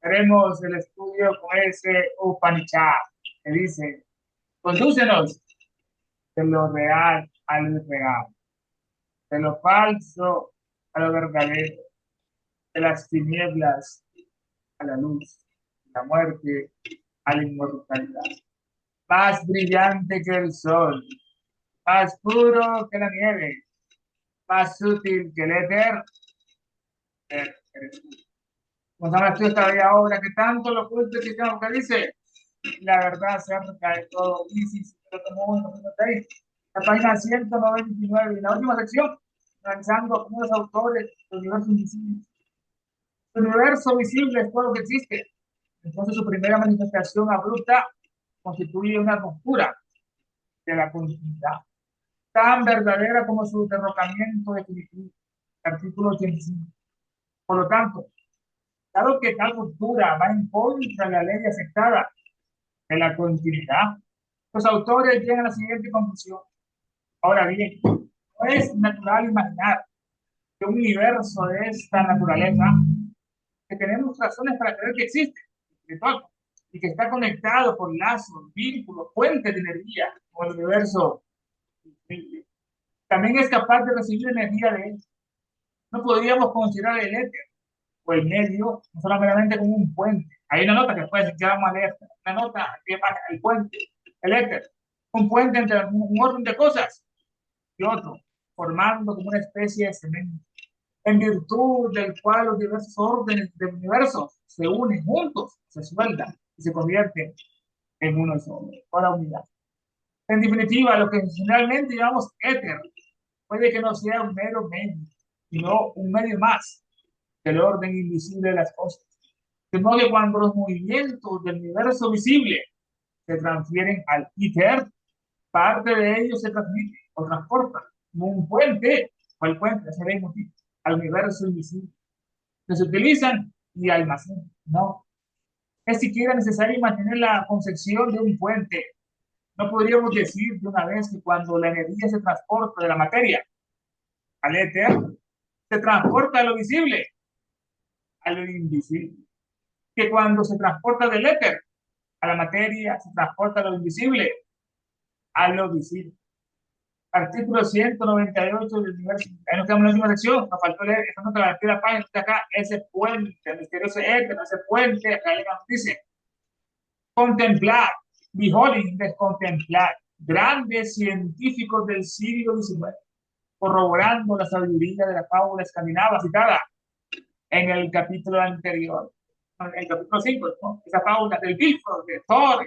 Haremos el estudio con ese Upanishad que dice, condúcenos de lo real al irreal, de lo falso a lo verdadero, de las tinieblas a la luz, de la muerte a la inmortalidad. Más brillante que el sol, más puro que la nieve, más sutil que el éter, eres tú. Gonzalo tú esta bella obra que tanto lo oculto que tengo que dice la verdad acerca de todo. Isis, la página 199, y la última sección, analizando cómo los autores del universo invisible. El universo visible es todo lo que existe. Entonces, su primera manifestación abrupta constituye una ruptura de la continuidad, tan verdadera como su derrocamiento definitivo. Artículo 85. Por lo tanto, dado que tal ruptura va en contra de la ley aceptada de la continuidad, los autores llegan a la siguiente conclusión. Ahora bien, no es natural imaginar que un universo de esta naturaleza, que tenemos razones para creer que existe, espiritual, y que está conectado por lazos, vínculos, fuentes de energía con el universo, también es capaz de recibir energía de él. No podríamos considerar el éter o el medio no solamente como un puente. Hay una nota que puede ser que vamos a leer, una nota que pasa el puente, el éter, un puente entre un orden de cosas y otro, formando como una especie de cemento, en virtud del cual los diversos órdenes del universo se unen juntos, se sueldan y se convierten en uno solo, toda la unidad. En definitiva, lo que generalmente llamamos éter puede que no sea un mero medio, sino un medio más del orden invisible de las cosas. De modo que cuando los movimientos del universo visible se transfieren al éter, parte de ellos se transmite o transporta como un puente, o el puente, se ve al universo invisible. Que se utilizan y almacenan. No es siquiera necesario mantener la concepción de un puente. No podríamos decir de una vez que cuando la energía se transporta de la materia al éter, se transporta de lo visible a lo invisible. Que cuando se transporta del éter a la materia, se transporta lo invisible a lo visible. Artículo 198 del universo. Ahí nos quedamos en la última sección. Nos faltó leer esta nota de la primera página. Acá, ese puente, el misterioso éter, ese puente, acá nos dice: contemplar, beholding, de contemplar, grandes científicos del siglo XIX, corroborando la sabiduría de la fábula escandinava citada en el capítulo anterior, en el capítulo 5, ¿no? Esa fábula del Bifrost, de Thor,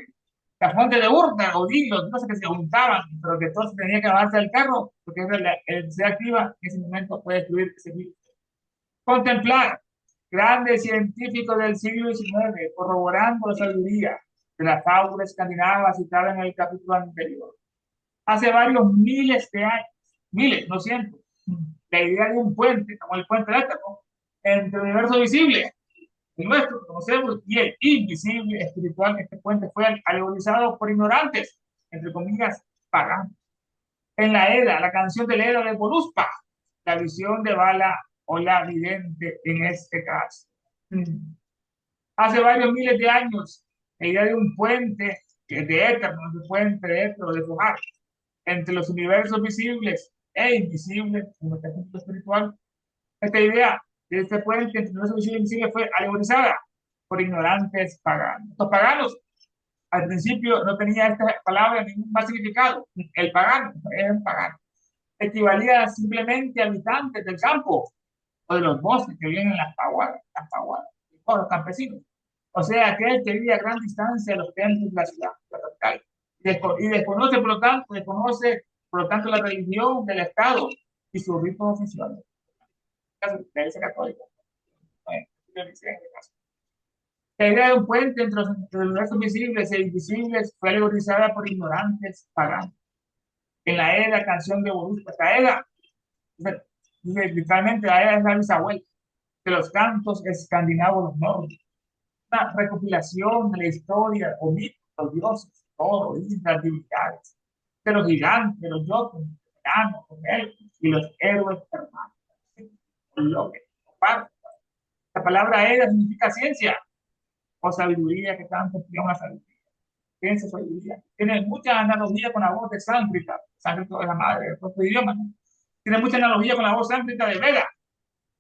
la fuente de Urda, Odín, los dioses que se juntaban, pero que todos tenían que bajarse del carro, porque la electricidad activa en ese momento puede destruir ese virus. Contemplar, grandes científicos del siglo XIX, corroborando la sabiduría de la fábula escandinava citada en el capítulo anterior. Hace varios miles de años, miles, no cientos, la idea de un puente, como el puente eléctrico, entre el universo visible, el nuestro que conocemos, y el invisible espiritual. Este puente fue alegorizado por ignorantes, entre comillas, paganos. En la Edda, la canción de la Edda de Boruspa, la visión de Bala o la vidente en este caso. Hace varios miles de años, la idea de un puente que es de éter, no de puente de éter o de fojar, entre los universos visibles e invisibles, como este punto espiritual. Esta idea de este puente entre universo visible e invisible fue alegorizada por ignorantes paganos. Los paganos, al principio, no tenía esta palabra ningún más significado. El pagano era un pagano. Equivalía simplemente a habitantes del campo o de los bosques que viven en las paguadas, o los campesinos. O sea, aquel que vive a gran distancia de los templos de la ciudad, la capital. Y desconoce, por lo tanto, la religión del Estado y sus ritos oficiales. La Iglesia Católica. La idea de un puente entre los universos visibles e invisibles fue alegorizada por ignorantes paganos. En la Edda, canción de Borussia, esta Edda, literalmente la Edda es la bisabuela de los cantos escandinavos nórdicos, una recopilación de la historia o mitos, los dioses, toros, islas, divinidades, de los gigantes, de los yotos, los enanos, los elfos y los héroes hermanos. Lo que comparte. La palabra Edda significa ciencia, o sabiduría que tanto tiene una sabiduría. Piensa sabiduría. Tiene mucha analogía con la voz de Sánscrita. Sánscrito es la madre de otro idioma, ¿no? Tiene mucha analogía con la voz sánscrita de Veda,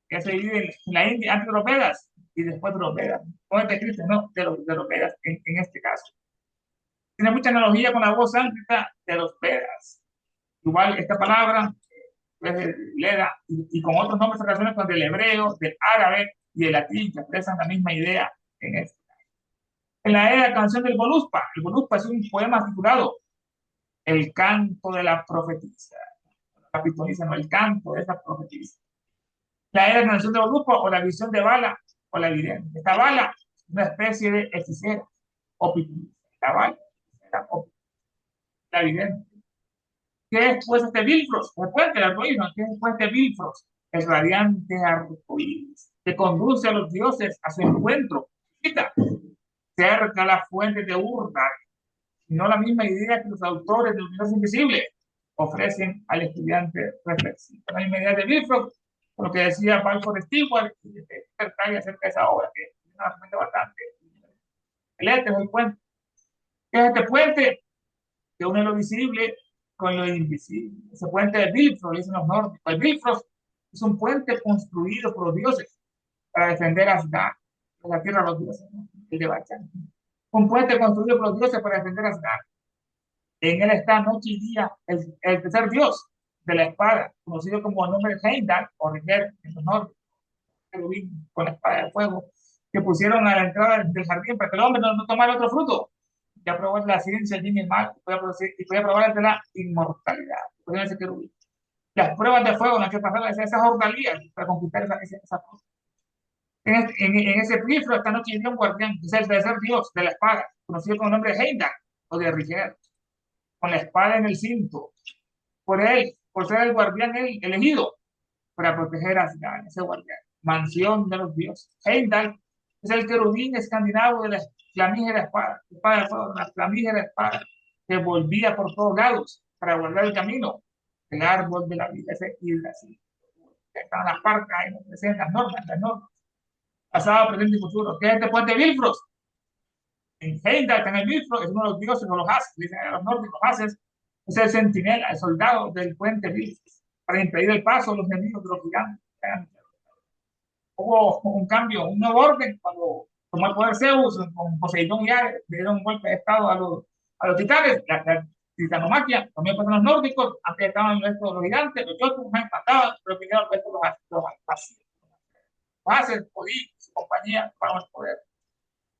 que se divide en la India antes de los Vedas y después de los Vedas. No es de Cristo, no, de los Vedas en este caso. Tiene mucha analogía con la voz sánscrita de los Vedas. Igual esta palabra pues, Leda y con otros nombres se relaciona con el hebreo, del árabe y el latín, que expresan la misma idea en esto. En la era de la canción del Voluspa, el Voluspa es un poema titulado El canto de la profetisa, la pitoniza, no, el canto de esa profetisa. La era de la canción del Voluspa o la visión de Bala o la evidencia. Esta Bala es una especie de hechicera o pitoniza. La Bala, la evidencia. ¿Qué es pues este Bifrost? Recuerda el arcoíris, ¿qué es pues este Bifrost? El radiante arcoíris que conduce a los dioses a su encuentro. Cita, cerca la fuente de Urdar, no la misma idea que los autores del universo invisible ofrecen al estudiante reflexivo. La misma idea de Bifrost, por lo que decía Balfour Stewart, y detalle acerca de esa obra, que es una fuente bastante. El este es el puente. ¿Qué es este puente? Que une lo visible con lo invisible. Ese puente de Bifrost, dicen los nórdicos. El Bifrost es un puente construido por los dioses para defender a Asgard, la tierra de los dioses, ¿no? El de Bachan. Un puente construido por los dioses para defender a Asgard. En él está noche y día el tercer dios de la espada, conocido como el nombre de Heimdall o Riger en los nórdicos, con la espada de fuego, que pusieron a la entrada del jardín para que el hombre no tomara otro fruto. Ya probó la ciencia el bien y el mal y podía probar de la inmortalidad. Las pruebas de fuego en las que pasaron esas jornalías para conquistar esa cosa. En ese plifro esta noche vivió un guardián, que es el tercer dios de la espada, conocido con el nombre de Heimdall o de Riger, con la espada en el cinto. Por él, por ser el guardián elegido para proteger a Asgard, ese guardián, mansión de los dioses. Heimdall es el querubín escandinavo de la flamígera espada de fuego, la flamígera espada que volvía por todos lados para guardar el camino, el árbol de la vida, ese isla así. Están las parcas ahí, las normas, pasado, presente y futuro. ¿Qué es este puente de Bifrost? En Heimdall, en el Bifrost, es uno de los dioses, o los haces, dicen a los nórdicos, haces, es el centinela, el soldado del puente Bifrost, para impedir el paso de los enemigos de los gigantes. Hubo un cambio, un nuevo orden cuando tomó el poder Zeus con Poseidón y Ares, le dieron un golpe de estado a los titanes, la titanomaquia, también pasan los nórdicos, antes estaban el resto de los gigantes, los jotuns mataban, pero vinieron el resto de los haces, Odín, su compañía, para el poder.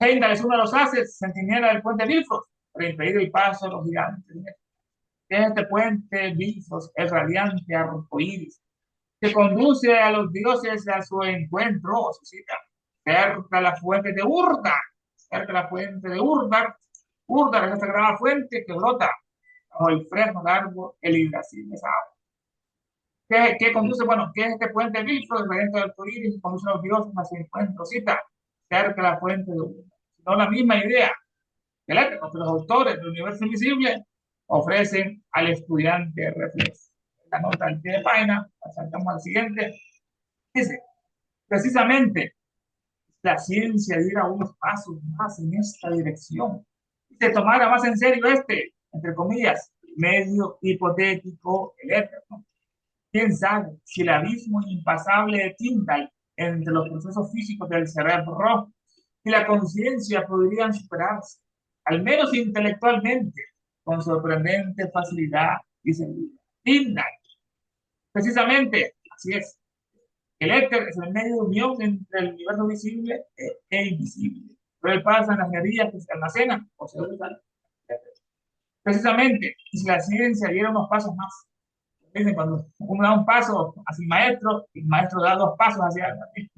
Heimdall es uno de los haces, centinela del puente Bifrost, para impedir el paso de los gigantes. Es este puente Bifrost, el radiante arcoíris, que conduce a los dioses a su encuentro, o su cita, cerca de la fuente de Urdar, cerca de la fuente de Urdar. Urdar es la sagrada fuente que brota bajo el fresno árbol, el Yggdrasil, esa agua. ¿Qué conduce? Bueno, ¿qué es este puente Bifrost, el radiante arcoíris, que conduce a los dioses a su encuentro, cita, cerca de la fuente de Urdar? No la misma idea que los autores del universo invisible ofrecen al estudiante reflejo. La nota al pie de página, saltamos al siguiente. Dice, precisamente, la ciencia diera unos pasos más en esta dirección. Y se tomara más en serio entre comillas, medio hipotético, el eterno. ¿Quién sabe si el abismo impasable de Tyndall entre los procesos físicos del cerebro y la conciencia podrían superarse, al menos intelectualmente, con sorprendente facilidad y seguridad? Tyndall, precisamente, así es. El éter es el medio de unión entre el universo visible e invisible. Pero él pasa en las energías que se almacenan o se usan. Precisamente, y si la ciencia diera unos pasos más, dicen cuando uno da un paso hacia el maestro, y el maestro da dos pasos hacia adelante.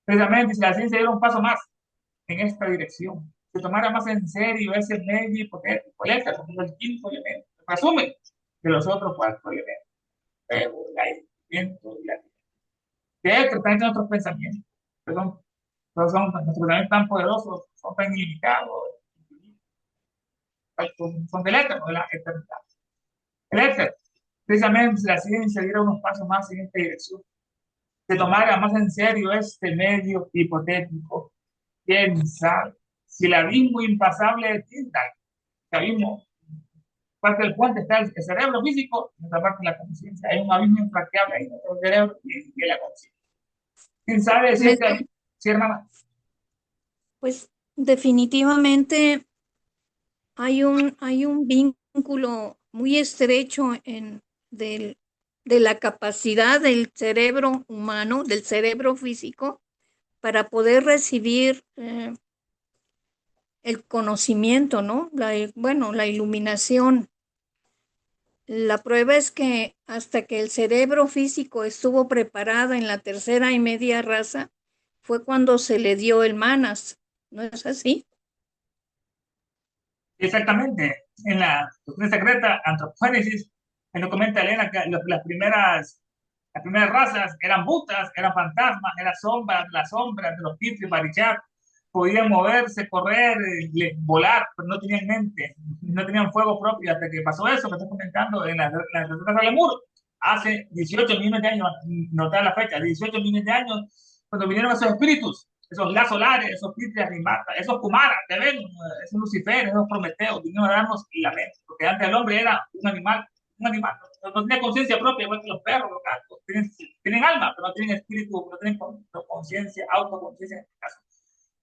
Precisamente, si la ciencia diera un paso más en esta dirección, se tomara más en serio ese medio hipotético, el éter, como el quinto elemento, resumen de los otros cuatro elementos, el aire, el viento y la tierra. Que están en otros pensamientos, perdón, nuestros pensamientos tan poderosos, son tan ilimitados, son del éter, no de la eternidad. El éter, precisamente si la ciencia diera unos pasos más en esta dirección, se tomara más en serio este medio hipotético, quién sabe si el abismo impasable de Tyndall, el abismo, parte del puente está el cerebro físico, y otra parte la conciencia. Hay un abismo infranqueable ahí entre el cerebro y la conciencia. ¿Quién sabe si Pues, este abismo, si hermana? pues definitivamente hay un vínculo muy estrecho del, de la capacidad del cerebro humano, del cerebro físico, para poder recibir el conocimiento, ¿no? Bueno, la iluminación. La prueba es que hasta que el cerebro físico estuvo preparado en la tercera y media raza, fue cuando se le dio el manas. ¿No es así? Exactamente. En la doctrina secreta, Antropogénesis, nos comenta Elena que las primeras razas eran butas, eran fantasmas, eran sombras, las sombras de los Pitri, Barichar, podían moverse, correr, volar, pero no tenían mente, no tenían fuego propio. Hasta que pasó eso que estoy comentando en la receta de Lemur, hace 18 millones de años, notar la fecha, 18 millones de años, cuando vinieron esos espíritus, esos las solares, esos Pitri, Rimata, esos Kumaras, ¿te ven? Esos Lucifer, esos Prometeos, vinieron a darnos la mente, porque antes el hombre era un animal, no tenía conciencia propia, igual que los perros, los gatos, tienen alma, pero no tienen espíritu, no tienen conciencia, autoconciencia en este caso.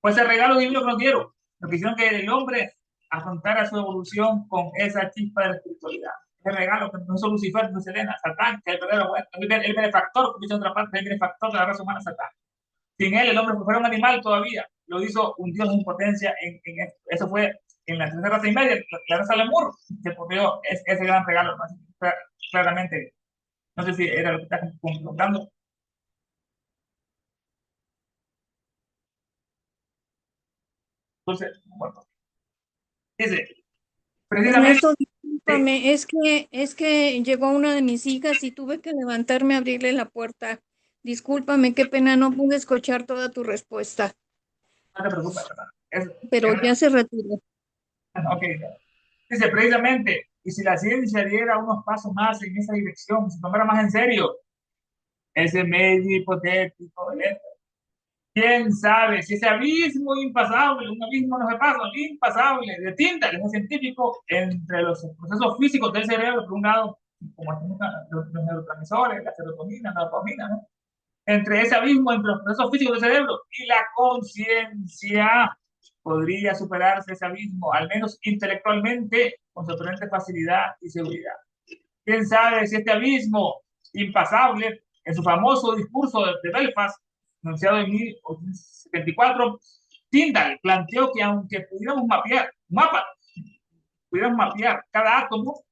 Pues el regalo divino que nos dieron, nos quisieron que el hombre afrontara su evolución con esa chispa de la espiritualidad. Ese regalo que no es Lucifer, no es Elena, Satán, que es el verdadero, bueno, el benefactor, como dice otra parte, el benefactor de la raza humana, Satán. Sin él, el hombre fuera un animal todavía. Lo hizo un Dios en potencia. Eso fue en la tercera raza y media, la raza Lemur, que proveyó ese gran regalo, ¿no? Claramente. No sé si era lo que estás contando. Entonces, bueno, dice, precisamente, Ernesto, discúlpame, es que llegó una de mis hijas y tuve que levantarme a abrirle la puerta. Discúlpame, qué pena, no pude escuchar toda tu respuesta, no te preocupes, ¿verdad? pero ya se retiró. Ok, dice, precisamente, y si la ciencia diera unos pasos más en esa dirección, se tomara más en serio ese medio hipotético, ¿eh? ¿Quién sabe si ese abismo impasable, un abismo no se pasa, impasable, de tinta, que es científico, entre los procesos físicos del cerebro, por un lado, como los neurotransmisores, la serotonina, la dopamina, ¿no? Entre ese abismo, entre los procesos físicos del cerebro y la conciencia, podría superarse ese abismo, al menos intelectualmente, con sorprendente facilidad y seguridad. ¿Quién sabe si este abismo impasable, en su famoso discurso de Belfast, anunciado en 1874, Tyndall planteó que aunque pudiéramos mapear cada átomo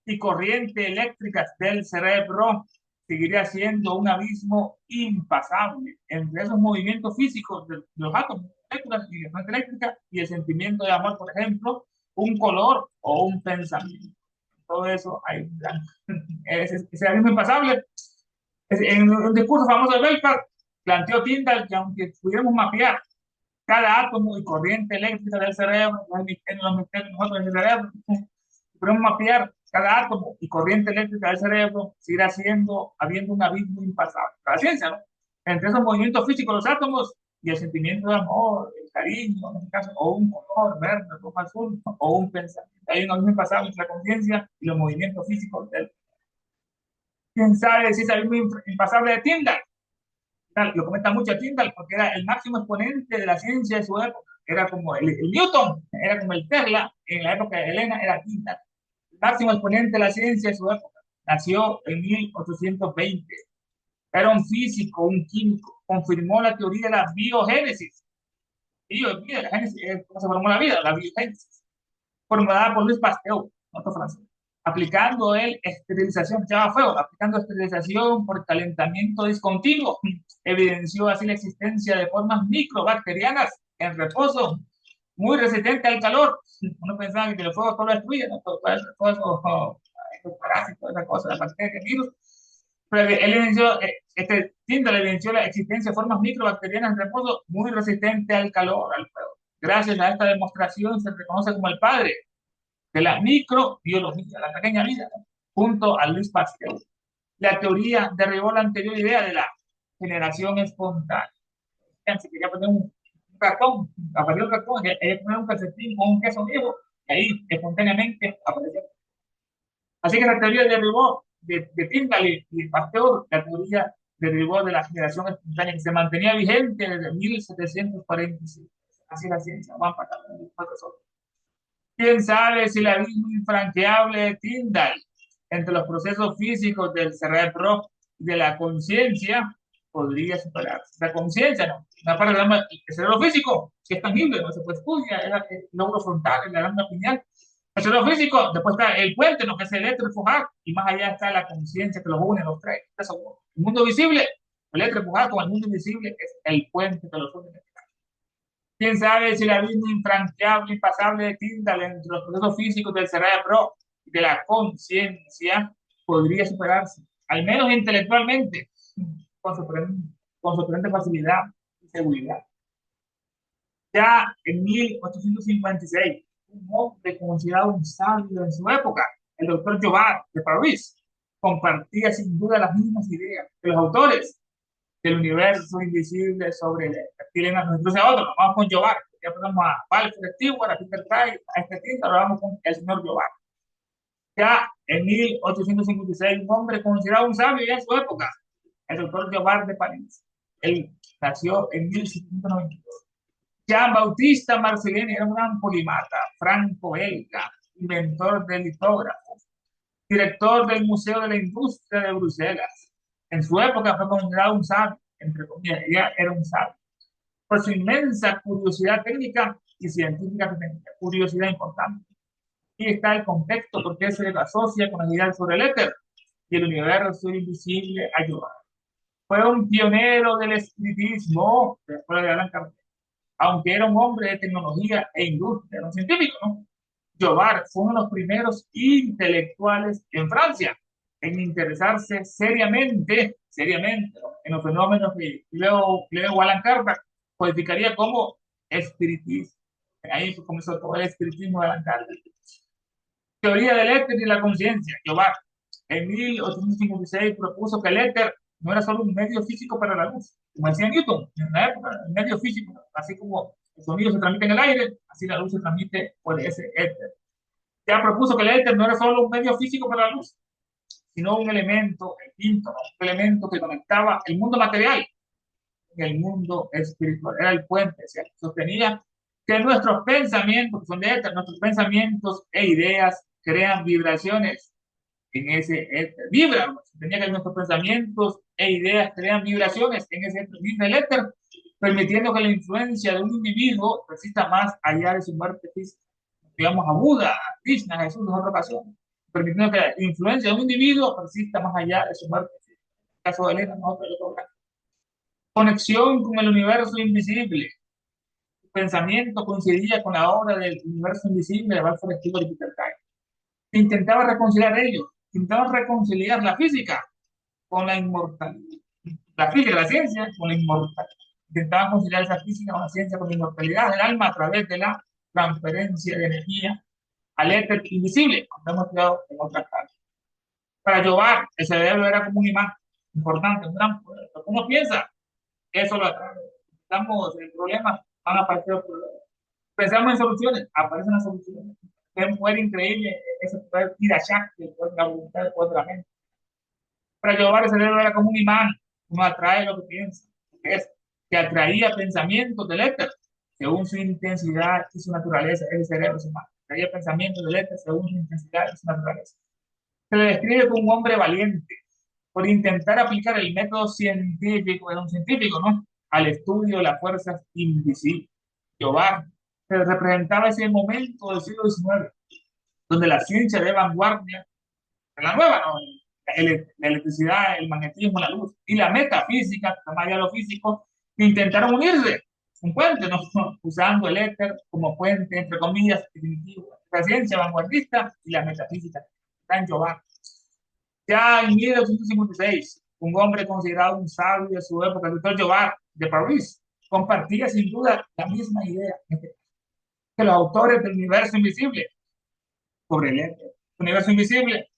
y corriente eléctrica del cerebro, seguiría siendo un abismo impasable entre esos movimientos físicos de los átomos, moléculas y la fuente eléctrica y el sentimiento de amor, por ejemplo, un color o un pensamiento. Todo eso hay ese abismo impasable. En un discurso famoso de Belfast, planteó Tyndall que aunque pudiéramos mapear cada átomo y corriente eléctrica del cerebro, los nosotros del cerebro, podemos mapear cada átomo y corriente eléctrica del cerebro, seguirá habiendo un abismo impasable. La ciencia, ¿no? Entre esos movimientos físicos, los átomos y el sentimiento de amor, el cariño, en este caso, o un color verde, rojo, azul, o un pensamiento. Hay un abismo impasable entre la conciencia y los movimientos físicos del. ¿Quién sabe si es el abismo impasable de Tyndall? Lo comenta mucho Tyndall porque era el máximo exponente de la ciencia de su época. Era como el Newton, era como el Tesla, en la época de Helena era Tyndall. El máximo exponente de la ciencia de su época. Nació en 1820. Era un físico, un químico. Confirmó la teoría de la biogénesis. La génesis, ¿cómo se formó la vida? La biogénesis. Formulada por Luis Pasteur, otro francés, aplicando él esterilización, ya feo, aplicando esterilización por calentamiento discontinuo, evidenció así la existencia de formas microbacterianas en reposo, muy resistente al calor. Uno pensaba que el fuego todo lo destruye, ¿no? Todo eso, los parásitos, esa cosa, la bacteria, virus. Pero él evidenció, Tyndall evidenció la existencia de formas microbacterianas en reposo muy resistente al calor, al fuego. Gracias a esta demostración se reconoce como el padre de la microbiología, la pequeña vida, ¿no? Junto a Luis Pasteur. La teoría derribó la anterior idea de la generación espontánea. Si quería poner cartón, apareció un cartón, ella ponía un calcetín con un queso viejo, y ahí espontáneamente apareció. Así que la teoría derivó de Tyndall y Pasteur, la teoría derivó de la generación espontánea que se mantenía vigente desde 1745. Así es la ciencia, van para acá. ¿Quién sabe si el abismo infranqueable de Tyndall entre los procesos físicos del cerebro y de la conciencia podría superarse? La conciencia, no. Una parte del cerebro físico, si es tangible, no se puede estudiar, es el lóbulo frontal, la glándula pineal. El cerebro físico, después está el puente, lo que es el electrofugar, y más allá está la conciencia que los une, los tres. Eso, el mundo visible, el electrofugar con el mundo invisible es el puente que los une. ¿Quién sabe si el abismo infranqueable, impasable de Tyndall entre los procesos físicos del cerebro y de la conciencia podría superarse, al menos intelectualmente, con sorprendente, con sorprendente facilidad y seguridad? Ya en 1856, un hombre considerado un sabio en su época, el doctor Jobard de París, compartía sin duda las mismas ideas que los autores del universo invisible sobre el chileno. Entonces, otro, vamos con Jobard. Ya pasamos a Walter Stewart, a Peter Price, a este tinto, ahora vamos con el señor Jobard. Ya en 1856, un hombre considerado un sabio ya en su época, el doctor Jobard de París. Él nació en 1792. Jean Bautista Marcellini era un gran polimata, franco-belga, inventor del litógrafo, director del Museo de la Industria de Bruselas. En su época fue considerado un sabio, entre comillas, ella era un sabio, por su inmensa curiosidad técnica y científica, curiosidad importante. Aquí está el contexto, porque se le asocia con la idea sobre el éter y el universo invisible ayudar. Fue un pionero del espiritismo, después de Alan Kardec, aunque era un hombre de tecnología e industria, era un científico, ¿no? Jobard fue uno de los primeros intelectuales en Francia en interesarse seriamente, ¿no?, en los fenómenos que Leo Alan Kardec codificaría como espiritismo. Ahí comenzó todo el espiritismo de Alan Kardec. Teoría del éter y la conciencia. Jobard en 1856 propuso que el éter no era solo un medio físico para la luz, como decía Newton en la época, un medio físico, así como el sonido se transmite en el aire, así la luz se transmite por ese éter. Ya propuso que el éter no era solo un medio físico para la luz, sino un elemento, el quinto, ¿no?, un elemento que conectaba el mundo material en el mundo espiritual. Era el puente, ¿cierto? Sostenía que nuestros pensamientos, que son de éter, nuestros pensamientos e ideas crean vibraciones en ese éter. Vibran, tenía que nuestros pensamientos e ideas crean vibraciones en ese éter, el éter, permitiendo que la influencia de un individuo persista más allá de su muerte física. Digamos a Buda, a Krishna, a Jesús en otra ocasión, permitiendo que la influencia de un individuo persista más allá de su muerte física. En el caso de Elena, no, pero otro. Conexión con el universo invisible. Su pensamiento coincidía con la obra del universo invisible de Alfred Stewart y Peter Kay. Intentaba reconciliar ellos, intentaba reconciliar la física con la inmortalidad. La física, la ciencia, con la inmortalidad. Intentaba conciliar esa física con la ciencia, con la inmortalidad del alma a través de la transferencia de energía al éter invisible, como hemos estudiado en otras clases. Para Jobard, el cerebro era como un imán importante, un gran poder. Lo que uno piensa, eso lo atrae. Estamos en problemas, van a aparecer los problemas. Pensamos en soluciones, aparecen las soluciones. Es un poder increíble, ese poder Tirachak, el poder de la voluntad, el poder de la mente. Para Jobard, el cerebro era como un imán, uno atrae lo que piensa, es que atraía pensamientos del éter según su intensidad y su naturaleza. El cerebro es humano, atraía pensamientos del éter según su intensidad y su naturaleza. Se le describe como un hombre valiente por intentar aplicar el método científico, de un científico, ¿no?, al estudio de las fuerzas invisibles. Jobard se representaba ese momento del siglo XIX, donde la ciencia de vanguardia, la nueva, ¿no?, la electricidad, el magnetismo, la luz y la metafísica, más allá de lo físico, intentaron unirse, un puente, ¿no?, usando el éter como puente, entre comillas, definitivo. La ciencia vanguardista y la metafísica. Está en Jobard. Ya en 1856, un hombre considerado un sabio de su época, el doctor Jobard de París, compartía sin duda la misma idea que los autores del universo invisible sobre el éter. El universo invisible,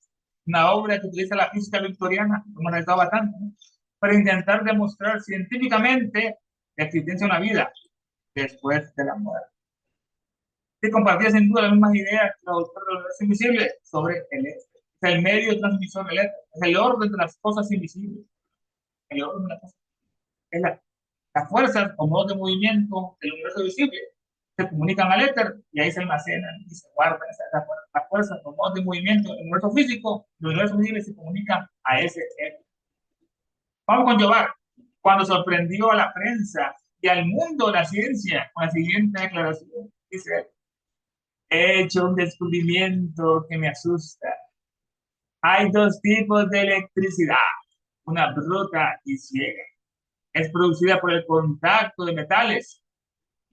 una obra que utiliza la física victoriana, como analizado bastante, ¿no?, para intentar demostrar científicamente la existencia de una vida después de la muerte. Que compartía sin duda las mismas ideas que los autores del universo invisible sobre el éter. Es el medio transmisor del éter, es el orden de las cosas invisibles, el orden de las cosas. Es las fuerzas o modos de movimiento del universo visible se comunican al éter y ahí se almacenan y se guardan las fuerzas o modos de movimiento del universo físico, del universo visible se comunican a ese éter. Vamos con Jovar. Cuando sorprendió a la prensa y al mundo de la ciencia con la siguiente declaración. Dice, he hecho un descubrimiento que me asusta. Hay dos tipos de electricidad, una bruta y ciega. Es producida por el contacto de metales,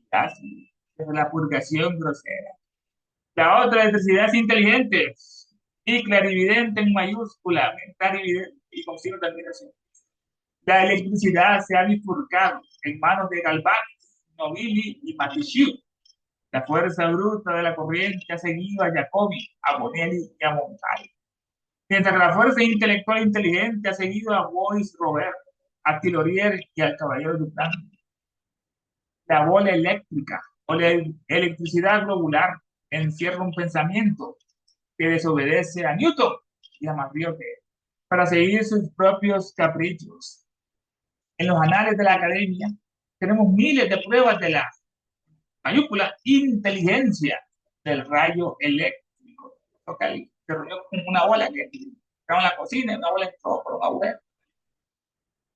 casi, es la purgación grosera. La otra electricidad es inteligente y clarividente en mayúscula, clarividente y con signo de admiración. La electricidad se ha bifurcado en manos de Galvani, Nobili y Matichou. La fuerza bruta de la corriente ha seguido a Jacobi, a Bonelli y a Montale. Mientras que la fuerza intelectual e inteligente ha seguido a Bois Robert, a Tilorier y al Caballero Duplan. La bola eléctrica o la electricidad globular encierra un pensamiento que desobedece a Newton y a Mario para seguir sus propios caprichos. En los anales de la academia tenemos miles de pruebas de la mayúscula inteligencia del rayo eléctrico. Se reunió con una bola que estaba en la cocina y una bola entró por un agujero.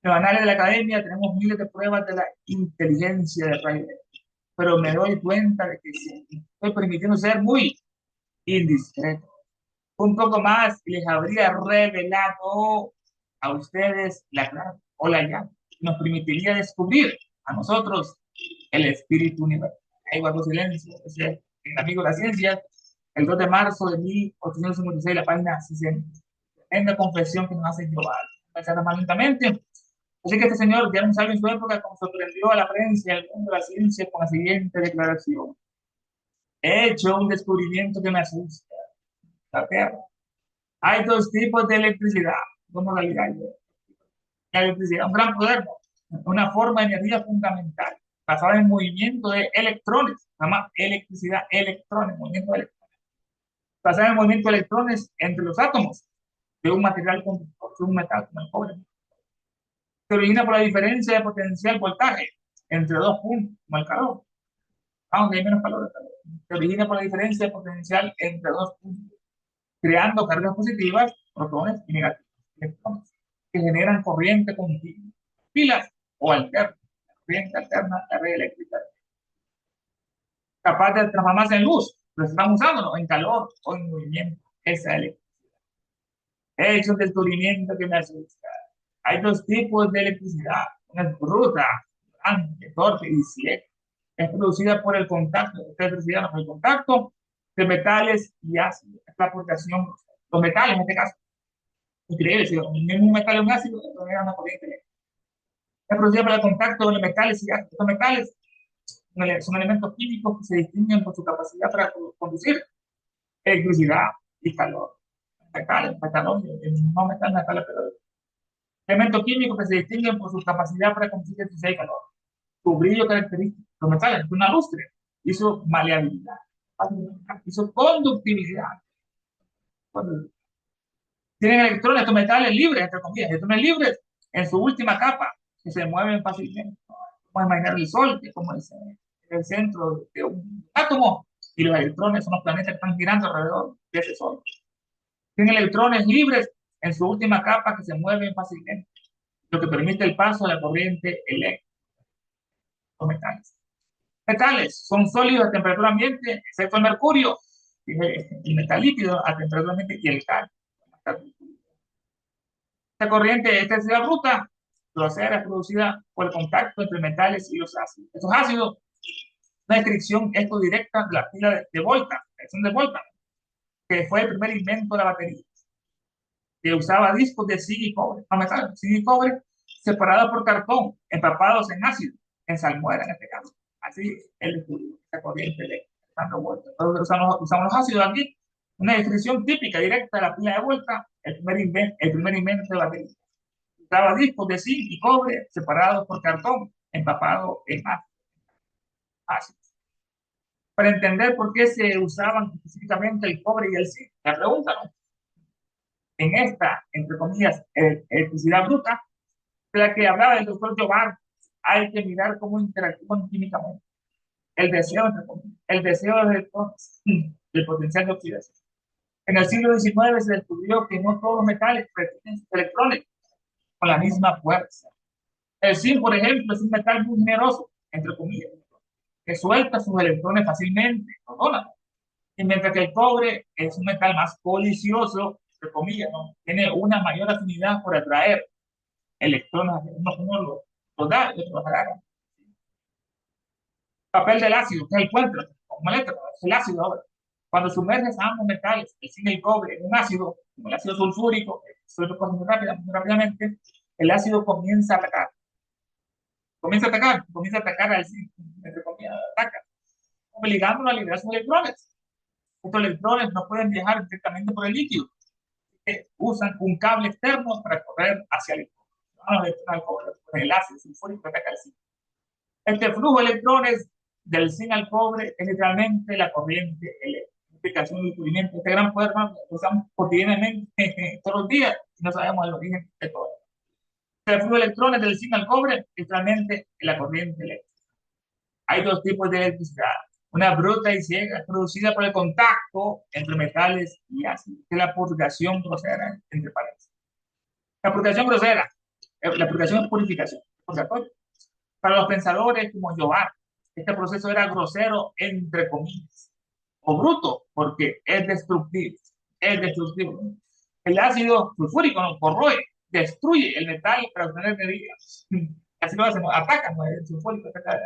En los anales de la academia tenemos miles de pruebas de la inteligencia del rayo eléctrico, pero me doy cuenta de que estoy permitiendo ser muy indiscreto. Un poco más y les habría revelado a ustedes la clave o la llave. Nos permitiría descubrir a nosotros el espíritu universal. Ahí guardo silencio. Ese el amigo de la ciencia, el 2 de marzo de 1856, la página 60. En la confesión que nos hace Jehová. Más lentamente. Así que este señor, ya un sabio en su época, como sorprendió a la prensa y al mundo de la ciencia con la siguiente declaración. He hecho un descubrimiento que me asusta. La Tierra. Hay dos tipos de electricidad. Dos modalidades. La electricidad, un gran poder, una forma de energía fundamental, basada en movimiento de electrones, se llama electricidad, electrones, movimiento de electrones, basada en el movimiento de electrones entre los átomos de un material conductor, de un metal como el cobre. Se origina por la diferencia de potencial voltaje entre dos puntos, como el calor, aunque hay menos calor. Se origina por la diferencia de potencial entre dos puntos, creando cargas positivas, protones y negativos, electrones, que generan corriente continua, pilas o alterna, corriente alterna, la red eléctrica, capaz de transformarse en luz, lo estamos usando en calor o en movimiento, esa electricidad. He hecho un descubrimiento que me asusta. Hay dos tipos de electricidad, una es bruta, grande, torpe y ciega. Es producida por el contacto, esta electricidad no, por el contacto de metales y ácidos. Es la aportación, los metales en este caso. Increíble, si un metal es un ácido, esto era una corriente eléctrica. Es producida por el contacto de los metales y ácidos. Estos metales son elementos químicos que se distinguen por su capacidad para conducir electricidad y calor. Metales, metalón, no metal, metales, pero elementos químicos que se distinguen por su capacidad para conducir electricidad y calor. Su brillo característico, los metales, una lustre, y su maleabilidad, y su conductividad. Tienen electrones, estos metales libres, entre comillas, electrones libres en su última capa, que se mueven fácilmente. Vamos a imaginar el Sol, que es como el centro de un átomo, y los electrones son los planetas que están girando alrededor de ese Sol. Tienen electrones libres en su última capa que se mueven fácilmente, lo que permite el paso de la corriente eléctrica. Los metales. Metales son sólidos a temperatura ambiente, excepto el mercurio, el metal líquido a temperatura ambiente y el calcio. Esta corriente, esta electricidad bruta, grosera, es producida por el contacto entre metales y los ácidos. Estos ácidos, una descripción esto directa de la pila de Volta, de Volta, que fue el primer invento de la batería, que usaba discos de zinc y cobre, no metal, zinc y cobre, separados por cartón, empapados en ácido, en salmuera en este caso. Así el estudio, esta corriente eléctrica, dando vueltas. Usamos los ácidos aquí, una descripción típica, directa de la pila de Volta, el primer invento de la batería. Usaba discos de zinc y cobre separados por cartón, empapado en ácido. ácidos. Para entender por qué se usaban específicamente el cobre y el zinc, la pregunta, ¿no? En esta, entre comillas, electricidad bruta, de la que hablaba el doctor Jobard, hay que mirar cómo interactúan químicamente. El deseo, entre comillas, el deseo de electrones, el potencial de oxidación. En el siglo XIX se descubrió que no todos los metales retienen sus electrones con la misma fuerza. El zinc, por ejemplo, es un metal muy generoso, entre comillas, que suelta sus electrones fácilmente, los dona. Y mientras que el cobre es un metal más colicioso, entre comillas, ¿no? Tiene una mayor afinidad por atraer electrones, uno los da y otros los agarran. Papel del ácido, que es el puente, como eléctrico, es el ácido ahora. Cuando sumerges ambos metales, el zinc y el cobre, en un ácido, como el ácido sulfúrico, que suele correr muy rápidamente, el ácido comienza a atacar al zinc, entre comillas, ataca, obligándolo a liberar sus electrones. Estos electrones no pueden viajar directamente por el líquido, usan un cable externo para correr hacia el cobre. El ácido sulfúrico ataca al zinc. Este flujo de electrones del zinc al cobre es literalmente la corriente eléctrica. Explicación del descubrimiento. Este gran poder lo usamos cotidianamente todos los días y no sabemos el origen de todo. El flujo de electrones del zinc al cobre, literalmente la corriente eléctrica. Hay dos tipos de electricidad. Una bruta y ciega, producida por el contacto entre metales y ácidos, que es la purgación grosera entre paredes. La purgación grosera, la purgación es purificación, purgatorio. Para los pensadores como Jobard, este proceso era grosero, entre comillas, o bruto, porque es destructivo. Es destructivo. El ácido sulfúrico no corroe, destruye el metal para obtener energía. Así lo hacemos, atacan, ¿no? El sulfúrico ataca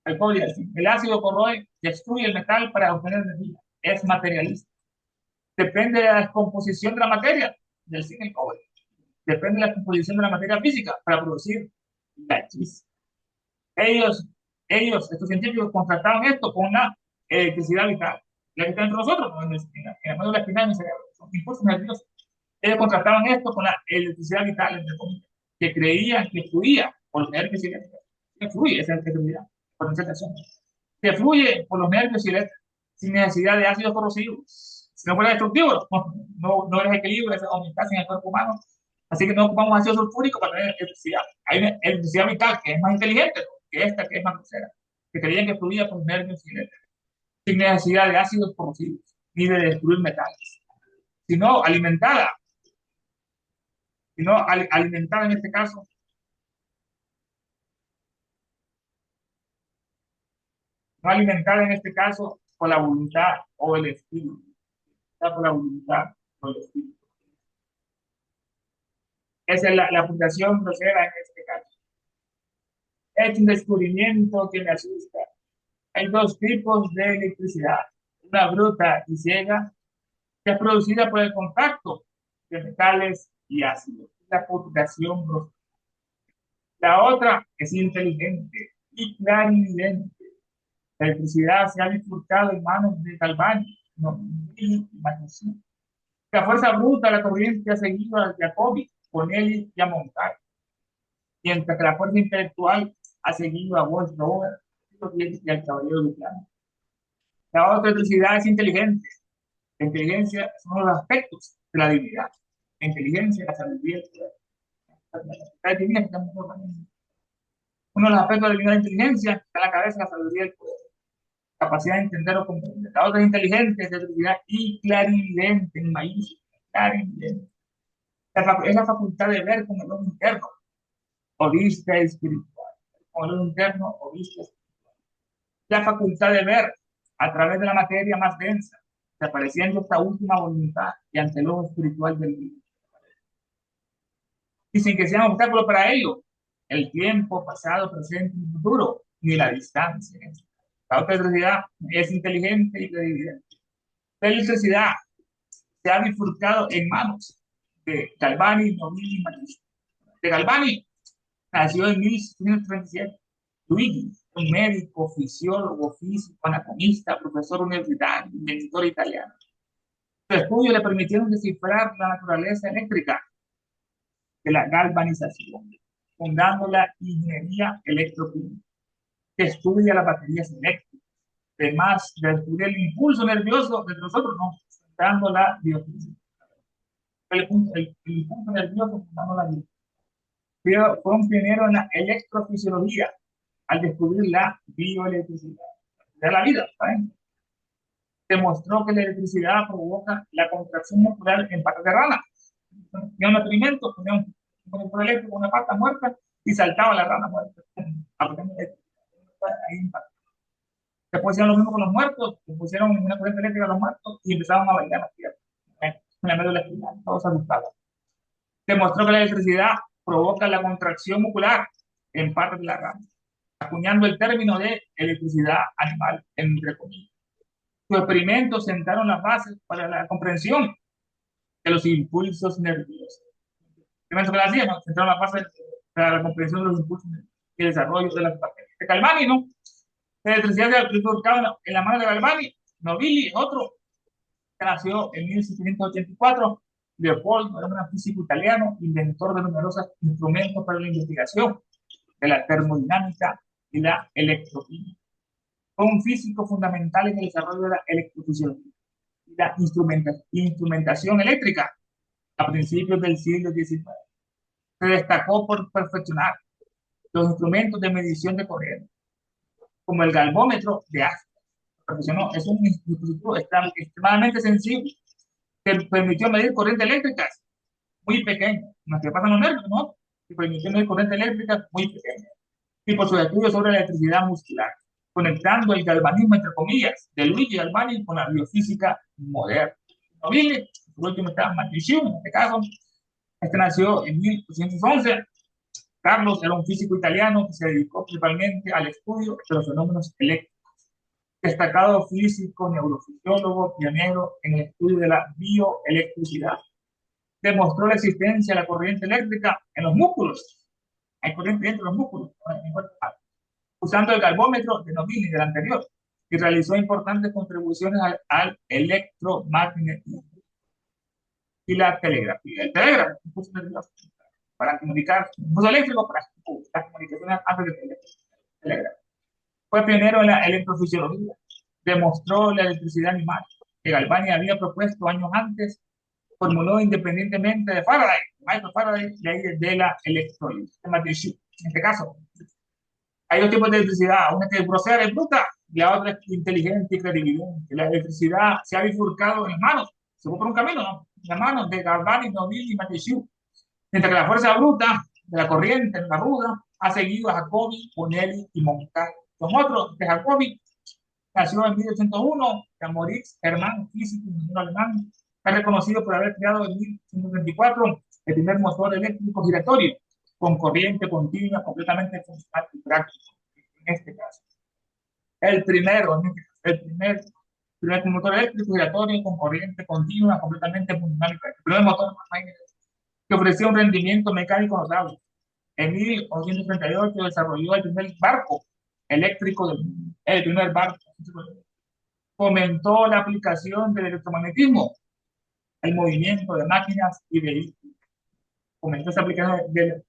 el cobre y el zinc. El ácido corroe, destruye el metal para obtener energía. Es materialista. Depende de la descomposición de la materia, del zinc y el cobre. Depende de la composición de la materia física para producir la chispa. Ellos, estos científicos, contrastaban esto con la electricidad vital, la que está entre nosotros, ¿no? En la médula espinal del cerebro, son impulsos nerviosos. Ellos contrastaban esto con la electricidad vital, entre comillas, que creían que fluía por los nervios y eléctricos. Que fluye esa electricidad, potencial de acción. Que fluye por los nervios y eléctricos, sin necesidad de ácidos corrosivos. Si no fuera destructivo, no eres equilibrio, esa homeostasis en el cuerpo humano. Así que no ocupamos ácido sulfúrico para tener electricidad. Hay una electricidad vital que es más inteligente, ¿no? Que esta, que es más grosera, que creían que fluía por nervios y eléctricos, sin necesidad de ácidos corrosivos, ni de destruir metales, sino alimentada, alimentada en este caso, no alimentada en este caso por la voluntad o el espíritu, por la voluntad o el espíritu. Esa es la fundación grosera en este caso. Es un descubrimiento que me asusta. Hay dos tipos de electricidad, una bruta y ciega, que es producida por el contacto de metales y ácidos, la purificación grosera. La otra es inteligente y clarividente. La electricidad se ha bifurcado en manos de Galvani, no, y Magnesia. La fuerza bruta, la corriente ha seguido a Jacobi, Bonelli y a Moncal, mientras que la fuerza intelectual ha seguido a Wolf Robert y al Caballero de Plano. La otra electricidad es inteligente. La inteligencia son los aspectos de la divinidad. La inteligencia, la sabiduría, la divinidad que estamos formando. Uno de los aspectos de la divinidad, la inteligencia, está en la cabeza, la sabiduría y el poder. Capacidad de entender o comprender. La otra es inteligente, es de y clarividente, en maíz, clarividente. Es la facultad de ver con el ojo interno, o vista espiritual. Con el ojo interno, o vista espiritual. La facultad de ver a través de la materia más densa, desapareciendo esta última voluntad y ante el ojo espiritual del vida. Y sin que sea un obstáculo para ello, el tiempo, pasado, presente y futuro, ni la distancia. La otra electricidad es inteligente y clarividente. La electricidad se ha bifurcado en manos de Galvani, Nobili y Matisse. De Galvani nació en 1637. Luigi, un médico, fisiólogo, físico, anatomista, profesor universitario, inventor italiano. Su estudio le permitieron descifrar la naturaleza eléctrica de la galvanización, fundando la ingeniería electroquímica. que estudia las baterías eléctricas. Además de descubrir el impulso nervioso de nosotros, ¿no? Dando la biofísica. El punto nervioso dando la biofísica. Fue un pionero en la electrofisiología al descubrir la bioelectricidad de la vida. ¿Saben? Demostró que la electricidad provoca la contracción muscular en patas de rana. Tenía un experimento, ponía un conector eléctrico, una pata muerta y saltaba la rana muerta. Ahí después hicieron lo mismo con los muertos, le pusieron una corriente eléctrica a los muertos y empezaron a bailar las piernas. En la médula espinal, todos asustados. Demostró que la electricidad provoca la contracción muscular en partes de la rama, acuñando el término de electricidad animal, entre comillas. Sus experimentos sentaron las bases para la comprensión de los impulsos nerviosos. El experimento que le hacían, ¿no? Sentaron las bases para la comprensión de los impulsos y el desarrollo de las bacterias. De Galvani, ¿no? La electricidad se ubicaba en la mano de Galvani. Nobili, otro, que nació en 1784. Leopoldo era un físico italiano, inventor de numerosos instrumentos para la investigación de la termodinámica y la electroquímica. Fue un físico fundamental en el desarrollo de la electrofisiología y la instrumentación eléctrica a principios del siglo XIX. Se destacó por perfeccionar los instrumentos de medición de corriente, como el galvómetro de Astra. Es un dispositivo extremadamente sensible que permitió medir corrientes eléctricas muy pequeñas, las que pasan los nervios, ¿no? Que permitió medir corrientes eléctricas muy pequeñas. Y por sus estudios sobre la electricidad muscular, conectando el galvanismo, entre comillas, de Luigi Galvani con la biofísica moderna. Nobile, por último está Matricium, en este caso, este nació en 1811. Carlos era un físico italiano que se dedicó principalmente al estudio de los fenómenos eléctricos. Destacado físico, neurofisiólogo, pionero en el estudio de la bioelectricidad. Demostró la existencia de la corriente eléctrica en los músculos. Hay corriente dentro de los músculos, usando el galvómetro de Nobili del anterior, y realizó importantes contribuciones al electromagnetismo y la telegrafía. El telégrafo, para comunicar, impulso eléctrico para las comunicaciones antes de telégrafo. Fue pionero en la electrofisiología. Demostró la electricidad animal que Galvani había propuesto años antes. Formuló independientemente de Faraday, Michael Faraday, la ley de la electrólisis. En este caso, hay dos tipos de electricidad, una que es grosera y bruta, y la otra es inteligente y clarividente. La electricidad se ha bifurcado en las manos, se fue por un camino, ¿no? En las manos de Galvani, Nobili y Mathieu. Mientras que la fuerza bruta de la corriente en la ruda ha seguido a Jacobi, Bonelli y Moncal. Son otros de Jacobi, nació en 1801, de Moritz Hermann, físico y ingeniero alemán, es reconocido por haber creado en 1834 el primer motor eléctrico giratorio con corriente continua, completamente funcional y práctico. En este caso, el primero, el primer motor eléctrico giratorio con corriente continua, completamente funcional y práctico. El primer motor que ofrecía un rendimiento mecánico notable. En 1838 desarrolló el primer barco eléctrico del mundo, el primer barco. Fomentó la aplicación del electromagnetismo, el movimiento de máquinas y vehículos. Fomentó esa aplicación del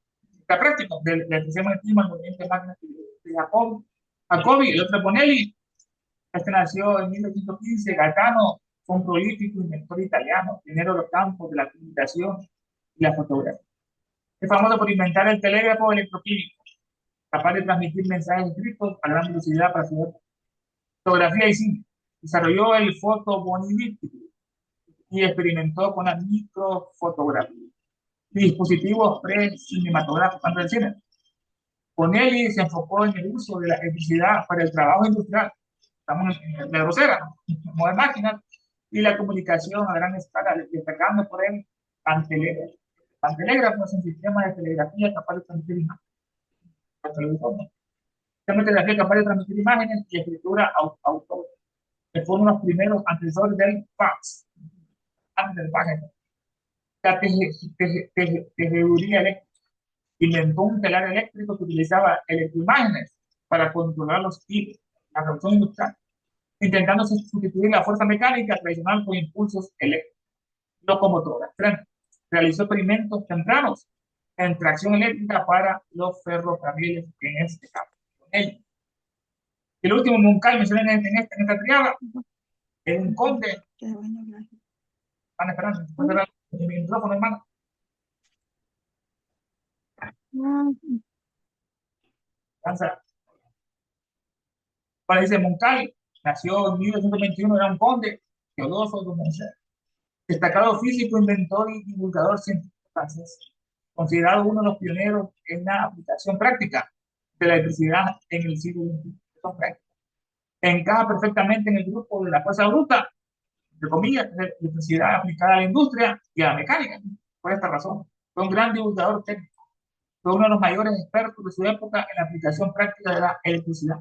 práctico del electromagnetismo, el movimiento de máquinas y vehículos. Jacobi, el otro Bonelli, este nació en 1815. Gaetano fue un prolífico inventor italiano, pionero de los campos de la comunicación y la fotografía. Es famoso por inventar el telégrafo electroquímico, capaz de transmitir mensajes escritos a gran velocidad para su fotografía y cine. Desarrolló el fotobonímetro y experimentó con la microfotografía y dispositivos pre-cinematográficos antes del cine. Bonelli se enfocó en el uso de la electricidad para el trabajo industrial. Estamos en la grosera, ¿no? De máquinas y la comunicación a gran escala, destacando por él Pantelégrafo. Pantelégrafo es un sistema de telegrafía capaz de transmitir imágenes. Sistema de telegrafía capaz de transmitir imágenes y escritura autónoma. Que fue uno de los primeros antecesores del fax, antes del fax. La tejeduría eléctrica. Inventó un telar eléctrico que utilizaba electroimágenes para controlar los hilos, la revolución industrial, intentando sustituir la fuerza mecánica tradicional con impulsos eléctricos. Locomotoras, trenes. Realizó experimentos tempranos en tracción eléctrica para los ferrocarriles, en este caso. El último Moncay mencioné en esta triada es un conde. Van esperando, van a cerrar el micrófono, hermano. Lanza. Para dice Moncay, nació en 1921, era un conde, Teodoso de Monser, destacado físico, inventor y divulgador científico francés, considerado uno de los pioneros en la aplicación práctica de la electricidad en el siglo XXI. Encaja perfectamente en el grupo de la fuerza bruta, entre comillas, de electricidad aplicada a la industria y a la mecánica. Por esta razón, fue un gran divulgador técnico, fue uno de los mayores expertos de su época en la aplicación práctica de la electricidad.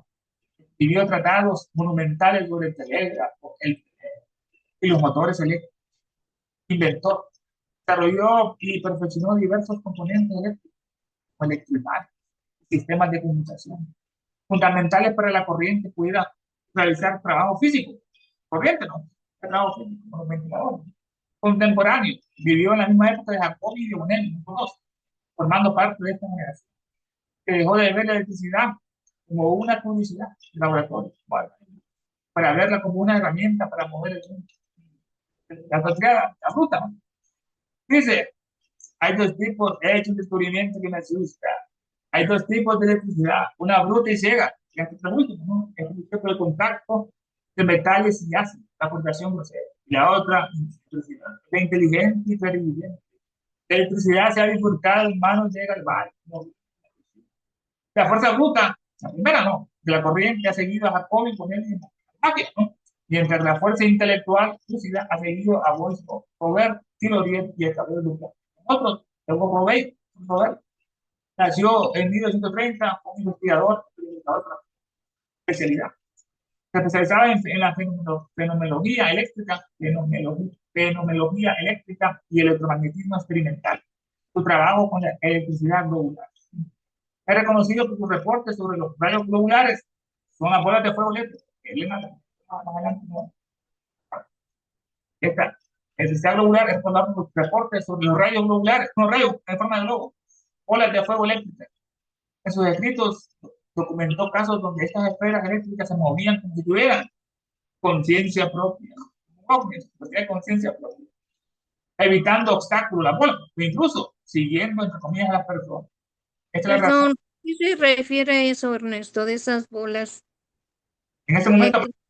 Escribió tratados monumentales sobre el telégrafo y los motores eléctricos. Inventó, desarrolló y perfeccionó diversos componentes eléctricos, como electroimanes, sistemas de comunicación, fundamentales para la corriente pudiera realizar trabajo físico. Corriente, ¿no? Trabajo físico, como los ventiladores. Contemporáneo, vivió en la misma época de Jacobi y de Bonelli, formando parte de esta generación, que dejó de ver la electricidad como una curiosidad de laboratorio, bueno, para verla como una herramienta para mover el mundo. La sociedad, la ruta, ¿no? Dice, hay dos tipos, he hecho un descubrimiento que me asusta. Hay dos tipos de electricidad, una bruta y ciega, que es el último, ¿no? Es el contacto de metales y ácidos, la aportación grosera. Y la otra, electricidad, la inteligente y clarividente. La electricidad se ha bifurcado en manos de Galván. La fuerza bruta, la primera no, de la corriente ha seguido a Jacobi con él en máquina, ¿no? Mientras la fuerza intelectual lúcida ha seguido a Boyce, Robert, Tillotson y el cabello Lucas. Otros, Robert, nació en 1930 como investigador especialidad. Se especializaba en la fenomenología eléctrica, fenomenología eléctrica y electromagnetismo experimental. Su trabajo con la electricidad globular. Es reconocido por sus reportes sobre los rayos globulares. Son las bolas de fuego eléctrico. Esta electricidad globular es por sus reportes sobre los rayos globulares, no rayos en forma de globo, bolas de fuego eléctricas. En sus escritos documentó casos donde estas esferas eléctricas se movían como si tuvieran conciencia propia, conciencia propia, evitando obstáculos, la bola, o incluso siguiendo, entre comillas, a las personas. Esta es la razón. Perdón, ¿qué se refiere a eso, Ernesto, de esas bolas En ese momento, eléctricas?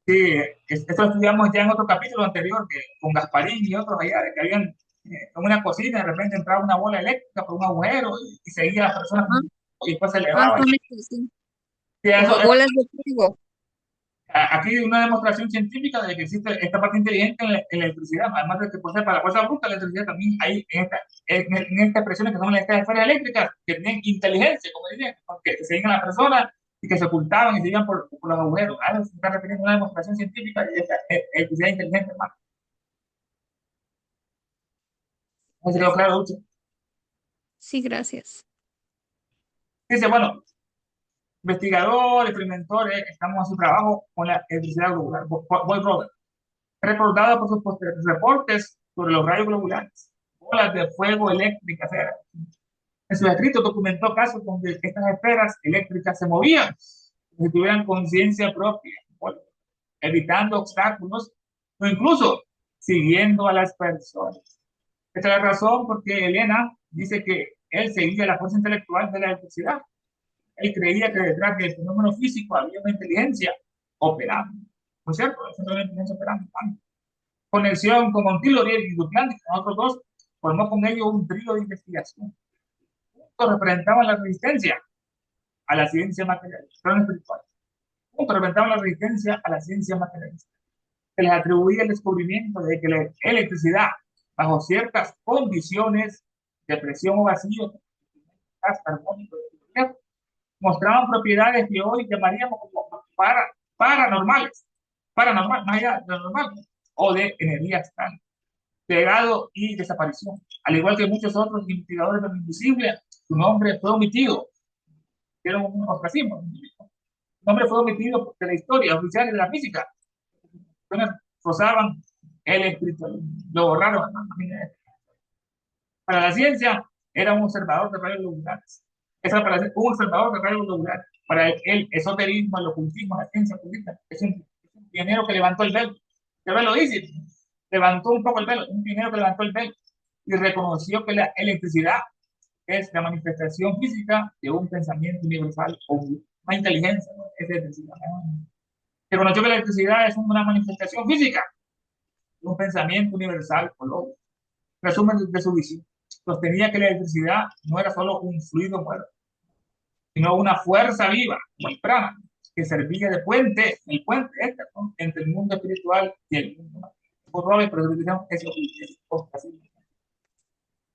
sí, esto lo estudiamos ya en otro capítulo anterior, que con Gasparín y otros allá, de que habían en una cocina, de repente entraba una bola eléctrica por un agujero y seguía a las personas Ajá. y después se Ah, elevaba. son estas, sí, Y como bolas de fuego. aquí hay una demostración científica de que existe esta parte inteligente en la electricidad, además de que posee para la fuerza bruta, la electricidad también hay en estas expresiones que son estas esferas eléctricas, que tienen inteligencia, como dirían, que se seguían a las personas y que se ocultaban y se iban por los agujeros. Se está refiriendo a una demostración científica de esta electricidad inteligente, hermano. ¿No se quedó claro, Lucho? Sí, gracias. Dice, bueno, investigador, experimentor, estamos en su trabajo con la electricidad globular. Boy Robert, recordado por sus reportes sobre los rayos globulares, bolas de fuego eléctricas. En sus escritos documentó casos donde estas esferas eléctricas se movían, como si tuvieran conciencia propia, evitando obstáculos o incluso siguiendo a las personas. Esta es la razón por que Elena dice que él seguía la fuerza intelectual de la electricidad. Él creía que detrás del fenómeno físico había una inteligencia operando. ¿No es cierto? Es una inteligencia operando. Conexión con Montilo y Duplantis, con otros dos, formó con ellos un trío de investigación. Juntos representaban la resistencia a la ciencia materialista, no espiritual. Juntos representaban la resistencia a la ciencia materialista. Se les atribuía el descubrimiento de que la electricidad, bajo ciertas condiciones de presión o vacío, gas carbónico, mostraban propiedades que hoy llamaríamos como paranormales, paranormal, más allá de lo normal, o de energía estándar, pegado y desaparición. Al igual que muchos otros investigadores de lo invisible, su nombre fue omitido. Era un ostracismo. Su nombre fue omitido de la historia oficial de la física. Rozaban el espiritualismo, lo borraron. Para la ciencia, era un observador de rayos globulares. Esa para un observador de rayos globulares. Para el esoterismo, el ocultismo, la ciencia ocultista, es un pionero que levantó el velo. El velo dice, levantó un poco el velo, un pionero que levantó el velo y reconoció que la electricidad es la manifestación física de un pensamiento universal o una inteligencia, ¿no? Es electricidad. Reconoció que la electricidad es una manifestación física de un pensamiento universal o lógico. Resumen de su visión. Sostenía que la electricidad no era solo un fluido muerto, sino una fuerza viva, como el prana, que servía de puente, el puente este, ¿no? Entre el mundo espiritual y el mundo material. Por Robert, pero es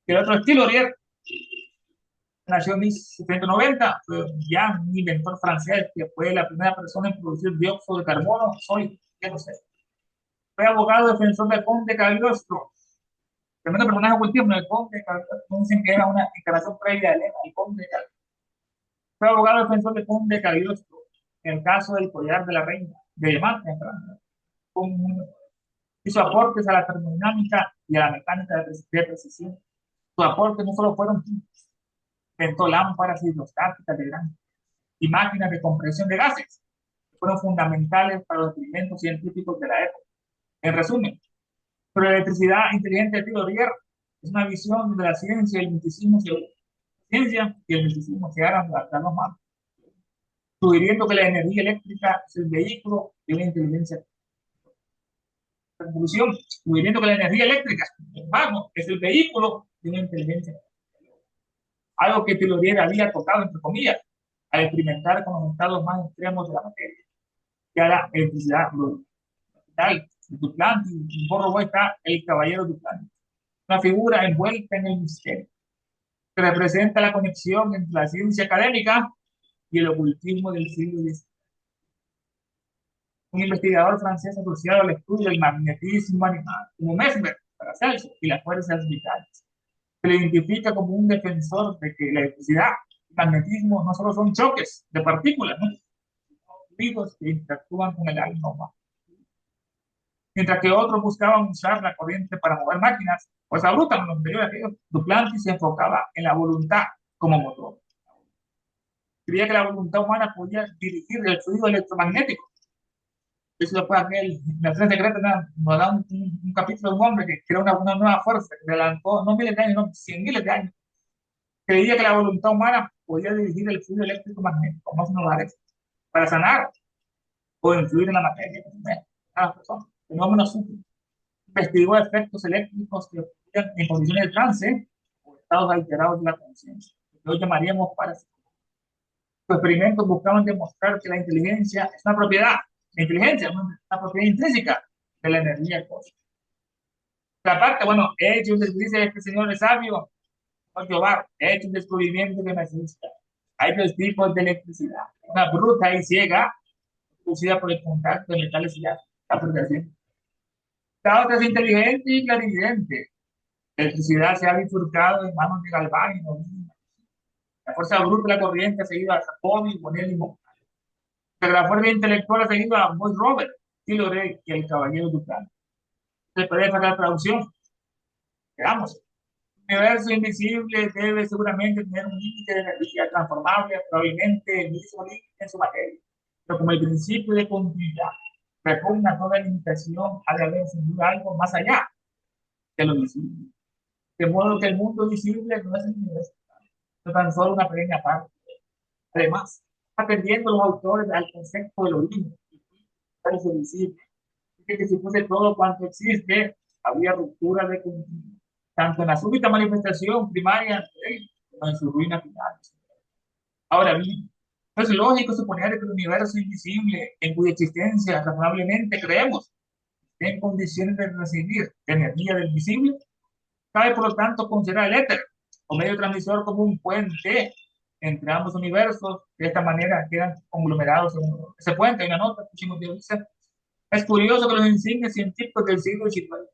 el otro estilo, Rier, nació en 1790, fue ya un inventor francés que fue la primera persona en producir dióxido de carbono sólido, ya no sé. Fue abogado defensor del conde Cagliostro, tremendo personaje ocultismo, el conde Cagliostro, dicen que era una encarnación previa de Elena, el conde Cagliostro. Fue abogado defensor del conde Cagliostro en el caso del collar de la reina de diamante en Francia. Hizo aportes a la termodinámica y a la mecánica de precisión. Sus aportes no solo fueron químicos, inventó lámparas hidrostáticas de gran y máquinas de compresión de gases, que fueron fundamentales para los experimentos científicos de la época. En resumen, pero la electricidad inteligente de Théorie es una visión donde la ciencia y el misticismo se harán las dos manos, sugiriendo que la energía eléctrica es el vehículo de una inteligencia. Conclusión, sugiriendo que la energía eléctrica, vamos, es el vehículo de una inteligencia. Algo que Théorie había tocado, entre comillas, al experimentar con los estados más extremos de la materia, que era la electricidad tal, Duplantis, y por Robo está el caballero Duplantis, una figura envuelta en el misterio, que representa la conexión entre la ciencia académica y el ocultismo del siglo XIX. Un investigador francés asociado al estudio del magnetismo animal, como Mesmer, para Celso, y las fuerzas vitales. Se le identifica como un defensor de que la electricidad y el magnetismo no solo son choques de partículas, ¿no? Fluidos que interactúan con el alma humana. Mientras que otros buscaban usar la corriente para mover máquinas, pues a bruta, en lo anterior aquello, Duplantis se enfocaba en la voluntad como motor. Creía que la voluntad humana podía dirigir el fluido electromagnético. Eso después aquel, la tres secreta nos da un capítulo de un hombre que creó una nueva fuerza, que adelantó no miles de años, no cien miles de años. Creía que la voluntad humana podía dirigir el fluido eléctrico magnético, más no lo para sanar o influir en la materia, a las personas. Fenómenos útiles. Investigó efectos eléctricos que ocurrían en condiciones de trance o estados alterados de la conciencia, que hoy llamaríamos parapsicología. Los experimentos buscaban demostrar que la inteligencia es una propiedad, la inteligencia es una propiedad intrínseca de la energía cósmica. La parte, bueno, he hecho un dice este señor es sabio, Jehová, he hecho un descubrimiento que me asusta. Hay dos tipos de electricidad, una bruta y ciega, producida por el contacto de metales y gas, la progresión. La otra es inteligente y clarividente. La electricidad se ha bifurcado en manos de Galván y Molina. La fuerza bruta de la corriente ha seguido a Jacobi, Bonelli y Moncal. Pero la fuerza intelectual ha seguido a Boyd Robert, Tilloré y el caballero Ducán. Se puede sacar traducción. Veamos. El universo invisible debe seguramente tener un límite de energía transformable, probablemente el mismo límite en su materia. Pero como el principio de continuidad repugna toda limitación, ha de haber sin duda algo más allá de lo visible. De modo que el mundo visible no es el universo, no tan solo una pequeña parte. Además, atendiendo los autores al concepto del origen, es visible, que si fuese todo cuanto existe, habría ruptura de continuidad, tanto en la súbita manifestación primaria como en su ruina final. Ahora bien, no es lógico suponer que el universo invisible, en cuya existencia razonablemente creemos, esté en condiciones de recibir energía del visible. Cabe, por lo tanto, considerar el éter o medio transmisor como un puente entre ambos universos. De esta manera quedan conglomerados en ese puente. Hay una nota que pusimos de Ulises. Es curioso que los insignes científicos del siglo XIX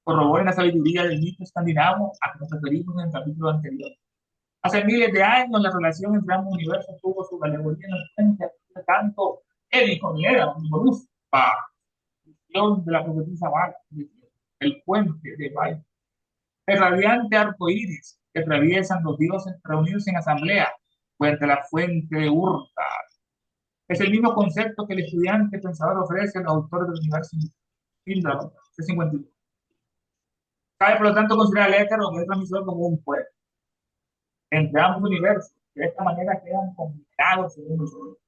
corroboren la sabiduría del mito escandinavo a que nos referimos en el capítulo anterior. Hace miles de años la relación entre ambos universos tuvo su alegoría en el puente, tanto Édico ni era un de la profetisa Vaga, el puente de Valle. El radiante arco iris que atraviesan los dioses reunidos en asamblea frente a la fuente de Urta. Es el mismo concepto que el estudiante pensador ofrece a los autores del universo. Fin de la nota. C52. Cabe, por lo tanto, considerar el éter o el transmisor como un puente entre ambos universos. De esta manera quedan combinados en uno solo.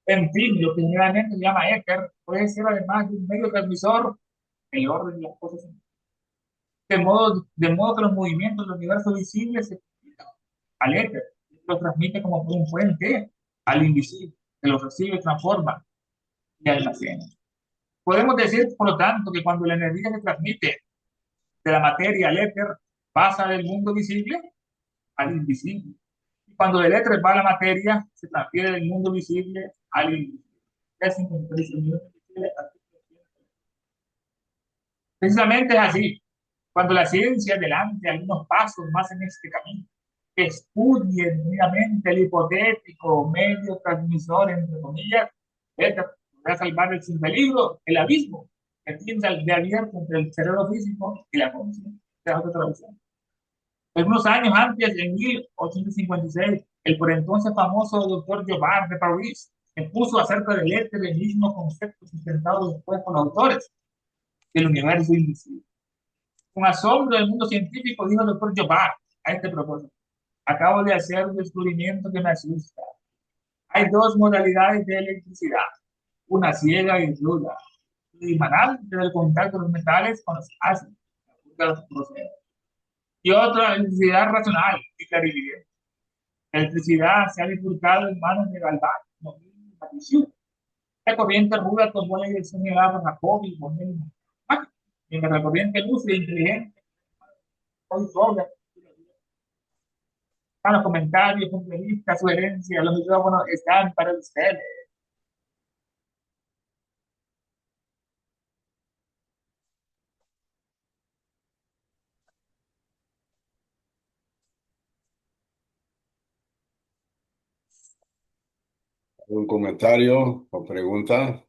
En fin, lo que generalmente se llama éter puede ser además de un medio transmisor en el orden de las cosas. De modo que los movimientos del universo visible se comunican al éter, lo transmite como por un puente al invisible, que lo recibe, transforma y almacena. Podemos decir, por lo tanto, que cuando la energía se transmite de la materia al éter, pasa del mundo visible al invisible. Y cuando del éter va a la materia, se transfiere del mundo visible al invisible. Precisamente es así. Cuando la ciencia adelante algunos pasos más en este camino, que estudien nuevamente el hipotético medio transmisor, entre comillas, para salvar el sin peligro, el abismo que tiene de abierto entre el cerebro físico y la conciencia. Esta es otra traducción. Algunos años antes, en 1856, el por entonces famoso doctor Jobard de París expuso acerca del éter el mismo concepto sustentado después por los autores del universo invisible. Con asombro del mundo científico, dijo el doctor Jobard a este propósito: acabo de hacer un descubrimiento que me asusta. Hay dos modalidades de electricidad, una ciega y cruda, dimanante del contacto de los metales con los ácidos, y otra electricidad racional y clarividente. La electricidad se ha bifurcado en manos de Galván, la corriente ruda tomó la dirección de Jacob y Bonel, mientras la corriente lúcida e inteligente hoy sobra a los comentarios, puntos de vista, sugerencias, los micrófonos están para ustedes. ¿Un comentario o pregunta?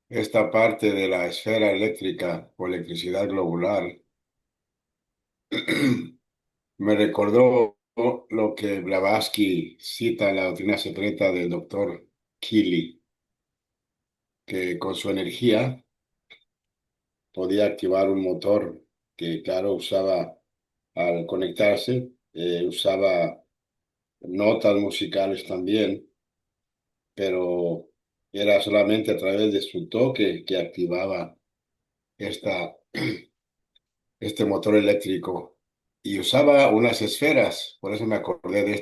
Esta parte de la esfera eléctrica o electricidad globular me recordó lo que Blavatsky cita en la doctrina secreta del doctor Keely, que con su energía podía activar un motor que, claro, usaba al conectarse, usaba notas musicales también, pero era solamente a través de su toque que activaba esta, este motor eléctrico y usaba unas esferas, por eso me acordé de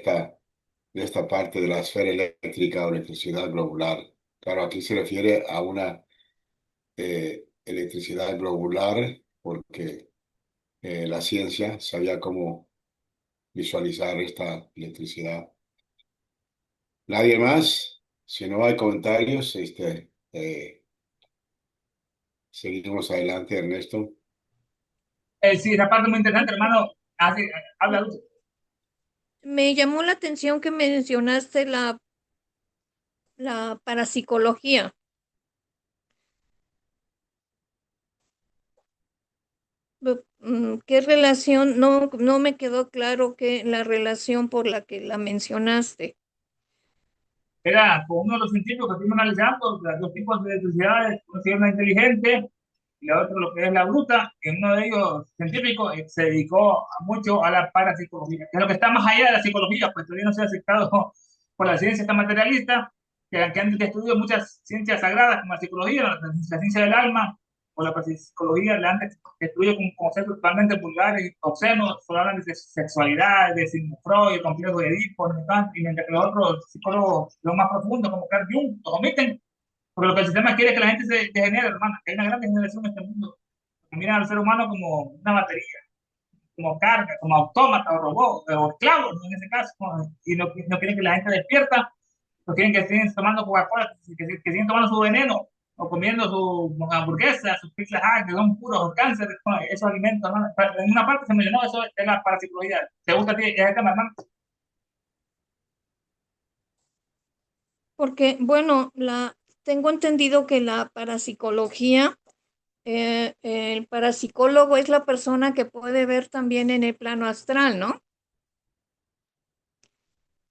esta parte de la esfera eléctrica o electricidad globular. Claro, aquí se refiere a una electricidad globular porque la ciencia sabía cómo visualizar esta electricidad. ¿Nadie más? Si no hay comentarios, seguimos adelante, Ernesto. Sí, esa parte muy interesante, hermano. Así, habla Luz. Me llamó la atención que mencionaste la parapsicología. ¿Qué relación? No me quedó claro que la relación por la que la mencionaste. Era con uno de los científicos que estuvimos analizando los dos tipos de electricidades, uno se llama inteligente y la otra lo que es la bruta, que uno de ellos científicos se dedicó mucho a la parapsicología, que es lo que está más allá de la psicología, pues todavía no se ha aceptado por la ciencia esta materialista, que antes estudió muchas ciencias sagradas como la psicología, la ciencia del alma o la psicología, la antes estudió con conceptos totalmente vulgares y obscenos, solo hablan de sexualidad, de Sigmund Freud, el complejo de Edipo, y mientras que los otros psicólogos, lo más profundo, como Carl Jung, lo omiten, porque lo que el sistema quiere es que la gente se degenere, hermano, que hay una gran degeneración en este mundo, que miran al ser humano como una batería, como carga, como autómata o robot, o esclavo, ¿no? En ese caso, ¿no? Y no quieren que la gente despierta, no quieren que estén tomando Coca-Cola, que siguen tomando su veneno, o comiendo sus hamburguesas, sus pizzas, que son puros cánceres, ¿no? Esos alimentos, ¿no? En una parte se mencionó eso es la parapsicología. ¿Te gusta a ti ese tema, hermano? Porque, bueno, tengo entendido que la parapsicología el parapsicólogo es la persona que puede ver también en el plano astral, ¿no?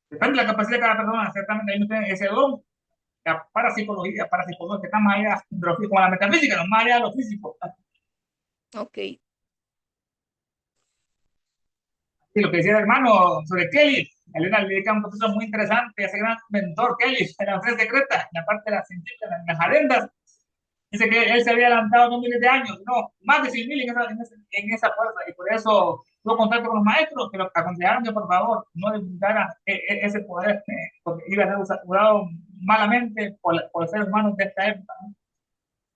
Depende de la capacidad de cada persona, ciertamente ahí no tiene ese don. La parapsicología, parapsicología, que está más allá de lo físico, como la metafísica, no más allá de lo físico. Ok. Y lo que decía el hermano sobre Kelly, Elena le dedica un proceso muy interesante a ese gran mentor Kelly, en la fe secreta, en la parte de las científicas, en las agendas. Dice que él se había adelantado no miles de años, no, más de 100.000 en esa fuerza, y por eso tuvo contacto con los maestros que lo aconsejaron que por favor no divulgaran ese poder, porque iba a ser usado malamente por los seres humanos de esta época, ¿no?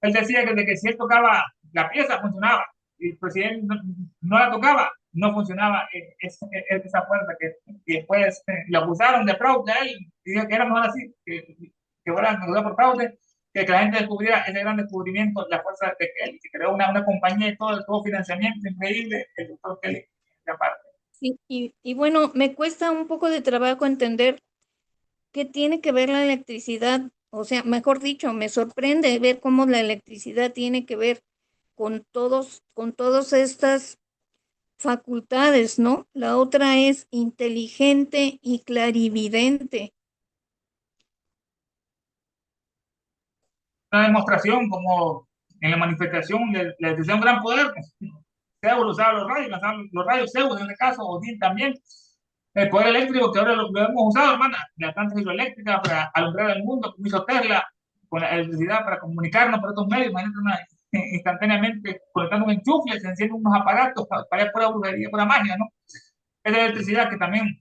Él decía que, de que si él tocaba la pieza funcionaba, y pues si él no la tocaba, no funcionaba esa fuerza que después lo acusaron de fraude a él, y dijo que era mejor así, que fuera acusado por fraude, que la gente descubriera ese gran descubrimiento, la fuerza de Kelly, que creó una compañía y todo financiamiento increíble, el doctor Kelly, aparte. Sí, y bueno, me cuesta un poco de trabajo entender qué tiene que ver la electricidad. O sea, mejor dicho, me sorprende ver cómo la electricidad tiene que ver con todas estas facultades, ¿no? La otra es inteligente y clarividente. Una demostración como en la manifestación de la electricidad un gran poder, Zeus usaba los rayos Zeus en este caso, Odín también. El poder eléctrico que ahora lo hemos usado, hermana, la planta hidroeléctrica para alumbrar el mundo, como hizo Tesla, con la electricidad para comunicarnos por estos medios, imagínate instantáneamente conectando un enchufe, se encienden unos aparatos para pura brujería, pura magia, ¿no? Es la electricidad que también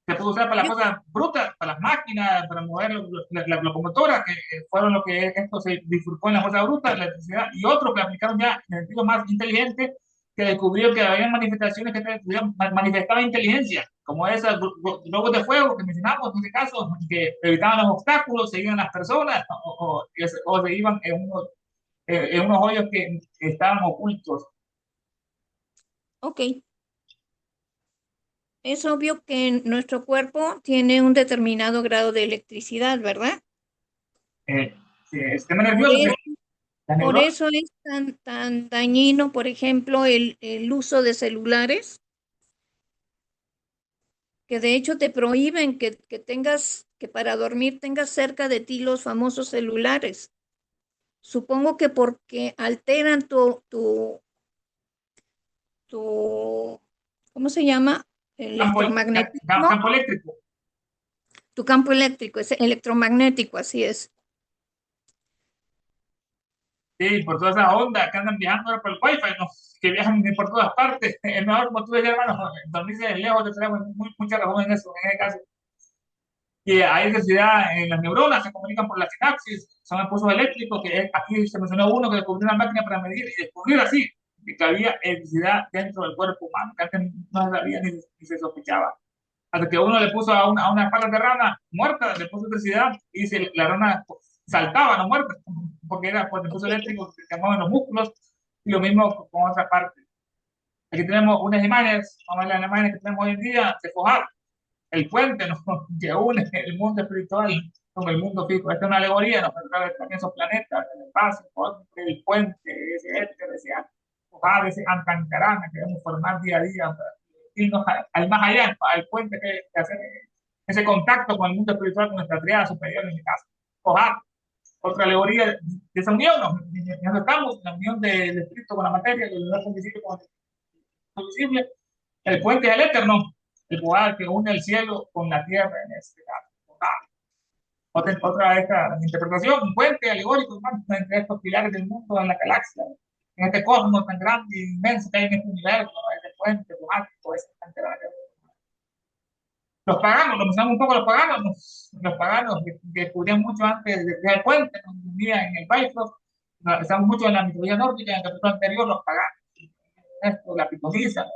se puede usar para las Yo, cosas brutas, para las máquinas, para mover la locomotora, que fueron lo que esto se bifurcó en la fuerza bruta, la electricidad, y otros que aplicaron ya en el sentido más inteligente, que descubrió que había manifestaciones que manifestaban inteligencia, como esos globos de fuego que mencionamos en este caso, que evitaban los obstáculos, se iban las personas o se iban en unos hoyos que estaban ocultos. ok, es obvio que nuestro cuerpo tiene un determinado grado de electricidad, ¿verdad? Eh, el sistema Por nervioso, eso, las por neuronas. eso es tan dañino, por ejemplo, el uso de celulares, que de hecho te prohíben que tengas, que para dormir tengas cerca de ti los famosos celulares. Supongo que porque alteran tu, ¿cómo se llama? Campo, Electromagnetismo, campo eléctrico. tu campo eléctrico, es electromagnético, así es. Sí, por todas esas ondas que andan viajando ahora por el wifi, ¿no? Que viajan por todas partes. Es mejor, como tú decías, hermano, dormirse lejos de teléfono, mucha razón en eso, en ese caso. Y hay electricidad en las neuronas, se comunican por la sinapsis, son impulsos eléctricos, que aquí se mencionó uno que descubrió una máquina para medir y descubrir así que había electricidad dentro del cuerpo humano, que antes no se sabía ni se sospechaba. Hasta que uno le puso a una espalda de rana muerta, le puso electricidad y la rana saltaba, no muerta, porque era por el impulso eléctrico que se mueven los músculos, y lo mismo con otra parte. Aquí tenemos unas imágenes, vamos a ver las imágenes que tenemos hoy en día de Fojar, el puente, ¿no? Que une el mundo espiritual con el mundo físico. Esta es una alegoría, ¿no? Pero también esos planetas, el espacio, el puente, ese éter, ese Fojar, ese Antancarana que debemos formar día a día para irnos al más allá, al puente que hacer ese contacto con el mundo espiritual, con nuestra triada superior en mi caso. Fojar, otra alegoría de esa unión, ¿no? Nosotros estamos en la unión del espíritu con la materia, del universo invisible con el invisible. El puente es el eterno, el poder que une el cielo con la tierra en este caso. Otra esta interpretación, un puente alegórico, hermano, entre estos pilares del mundo en la galaxia, en este cosmos tan grande e inmenso que hay en este universo, ¿no? Este puente romántico, ese tan grande. Los paganos, lo mencionamos un poco los paganos, los paganos que descubrían mucho antes de crear el puente, nos vivían en el Bifrost, estamos mucho en la mitología nórdica, en el capítulo anterior, los paganos, esto, la pitonisa,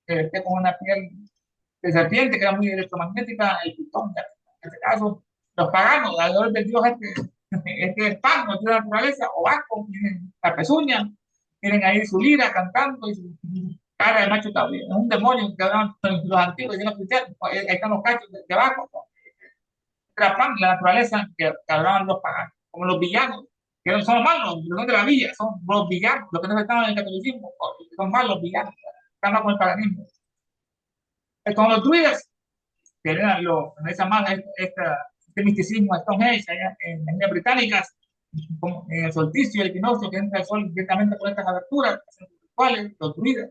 que esté con una piel de serpiente, que era muy electromagnética, el pitón, en este caso, los paganos, alrededor del dios este espanto, de la naturaleza, o vasco, tienen la pezuña, tienen ahí su lira cantando y su cara de macho cabrío. Es un demonio que hablaban los antiguos y los cristianos. Ahí están los cachos de abajo, ¿no? La naturaleza que hablaban los paganos, como los villanos, que no son malos, los son de la villa, son los villanos, los que no estaban en el catolicismo, son malos villanos, están mal con el paganismo. Con los druidas, que eran los, esa más, este misticismo de Stonehenge, allá en las Islas Británicas, como en el solsticio, el equinoccio, que entra el sol directamente por estas aberturas, cuales los druidas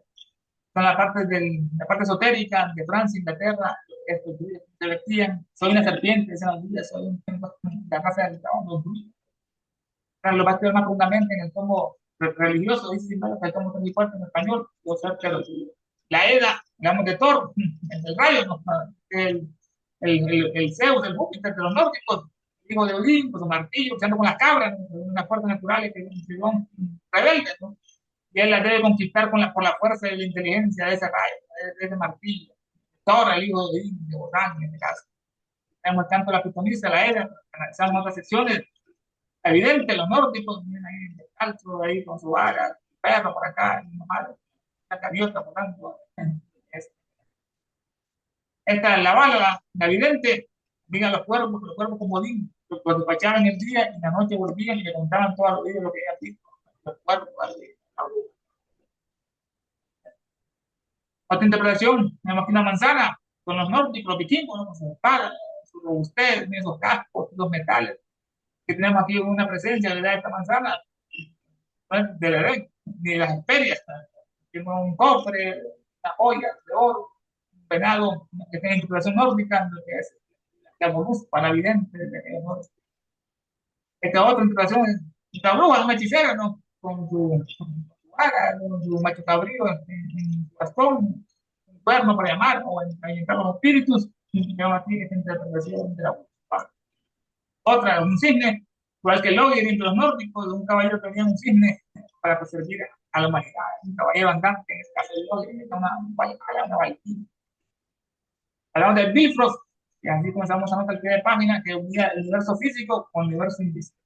son la parte esotérica de Francia, Inglaterra, estos druidas se vestían, soy una serpiente, dicen los druidas, soy la raza del los druidas. Lo va a estudiar más profundamente en el tomo religioso, dice que el tomo muy fuerte en español, o sea, que la Edda, digamos, de Thor, el rayo, ¿no? El Zeus, el Júpiter de los nórdicos, el hijo de Odín, con su martillo, luchando con las cabras, ¿no? Unas fuerzas naturales que son rebeldes, ¿no? Y él las debe conquistar por la fuerza de la inteligencia de ese rayo, de ese martillo. Thor, el hijo de Odín, de Wotan, en este caso. Tenemos el canto de la pitonisa, la Edda, analizamos otras secciones. Evidente, los nórdicos vienen ahí descalzo, ahí con su vara, perro por acá, una gaviota volando. Esta es la bala, la evidente, digan los cuervos como Odín, los despachaban el día y en la noche volvían y le contaban todos los días lo que habían visto. Los cuervos, otra interpretación, tenemos aquí una manzana, con los nórdicos, los vikingos, ¿no? Con sus espadas, su robustez, esos cascos, los metales. Que tenemos aquí una presencia de esta manzana, de la ley, de las esperias, tenemos un cofre, una joya de oro, un venado que tiene interpretación nórdica, que es la moluspa, la vidente de esta otra interpretación es esta bruja, una hechicera, ¿no? Con su vara, con su macho cabrío en su bastón, un cuerno para llamar o ahuyentar los espíritus, y tenemos aquí esta interpretación de la bruja. Otra, un cisne, igual que Logi entre los nórdicos, un caballero que tenía un cisne para servir a la humanidad, un caballero andante, en este caso de Logi, una valquiria. Hablamos del Bifrost, y así comenzamos a notar el pie de página que unía el universo físico con el universo invisible.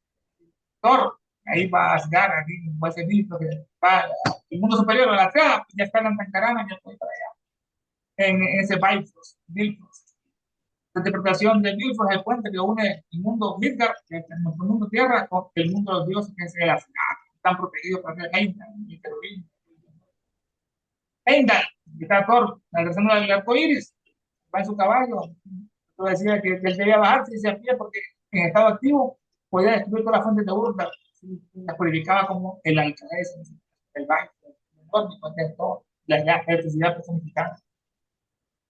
Thor, ahí va Asgard, aquí va ese Bifrost que va el mundo superior a la Tierra, ya está en Tancarana, ya estoy para allá, en ese Bifrost. La interpretación de Bifrost es el puente que une el mundo Midgard, que es nuestro mundo Tierra, con el mundo de los dioses, que es el Asgard. Están protegidos por el Heimdall y Querubín. Heimdall, que está Thor, la persona del arco iris, va en su caballo. Yo decía que él debía bajarse y se pie porque en estado activo podía destruir todas las fuentes de Urda, las purificaba como el alcaez, el baño, el nórdico, de todo, la electricidad personificada.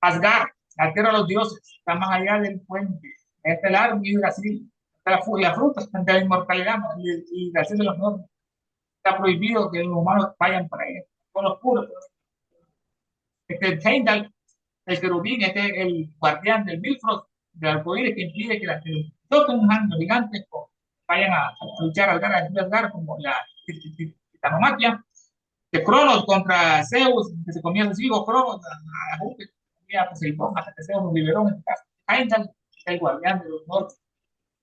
Asgard, la tierra de los dioses, está más allá del puente. Este es el árbol y Brasil, está la fruta de la inmortalidad, ¿no? Y Brasil de los nortes. Está prohibido que los humanos vayan para allá, con los puros. Este Heimdall, el querubín, este es el guardián del Bifrost, del arcoíris, que impide que todos los gigantes vayan a luchar al Asgard como la titanomaquia. De Cronos contra Zeus, que se comía a sus hijos, Cronos a Júpiter, hasta que Zeus nos liberó en este caso. Heimdall, el guardián de los nortes.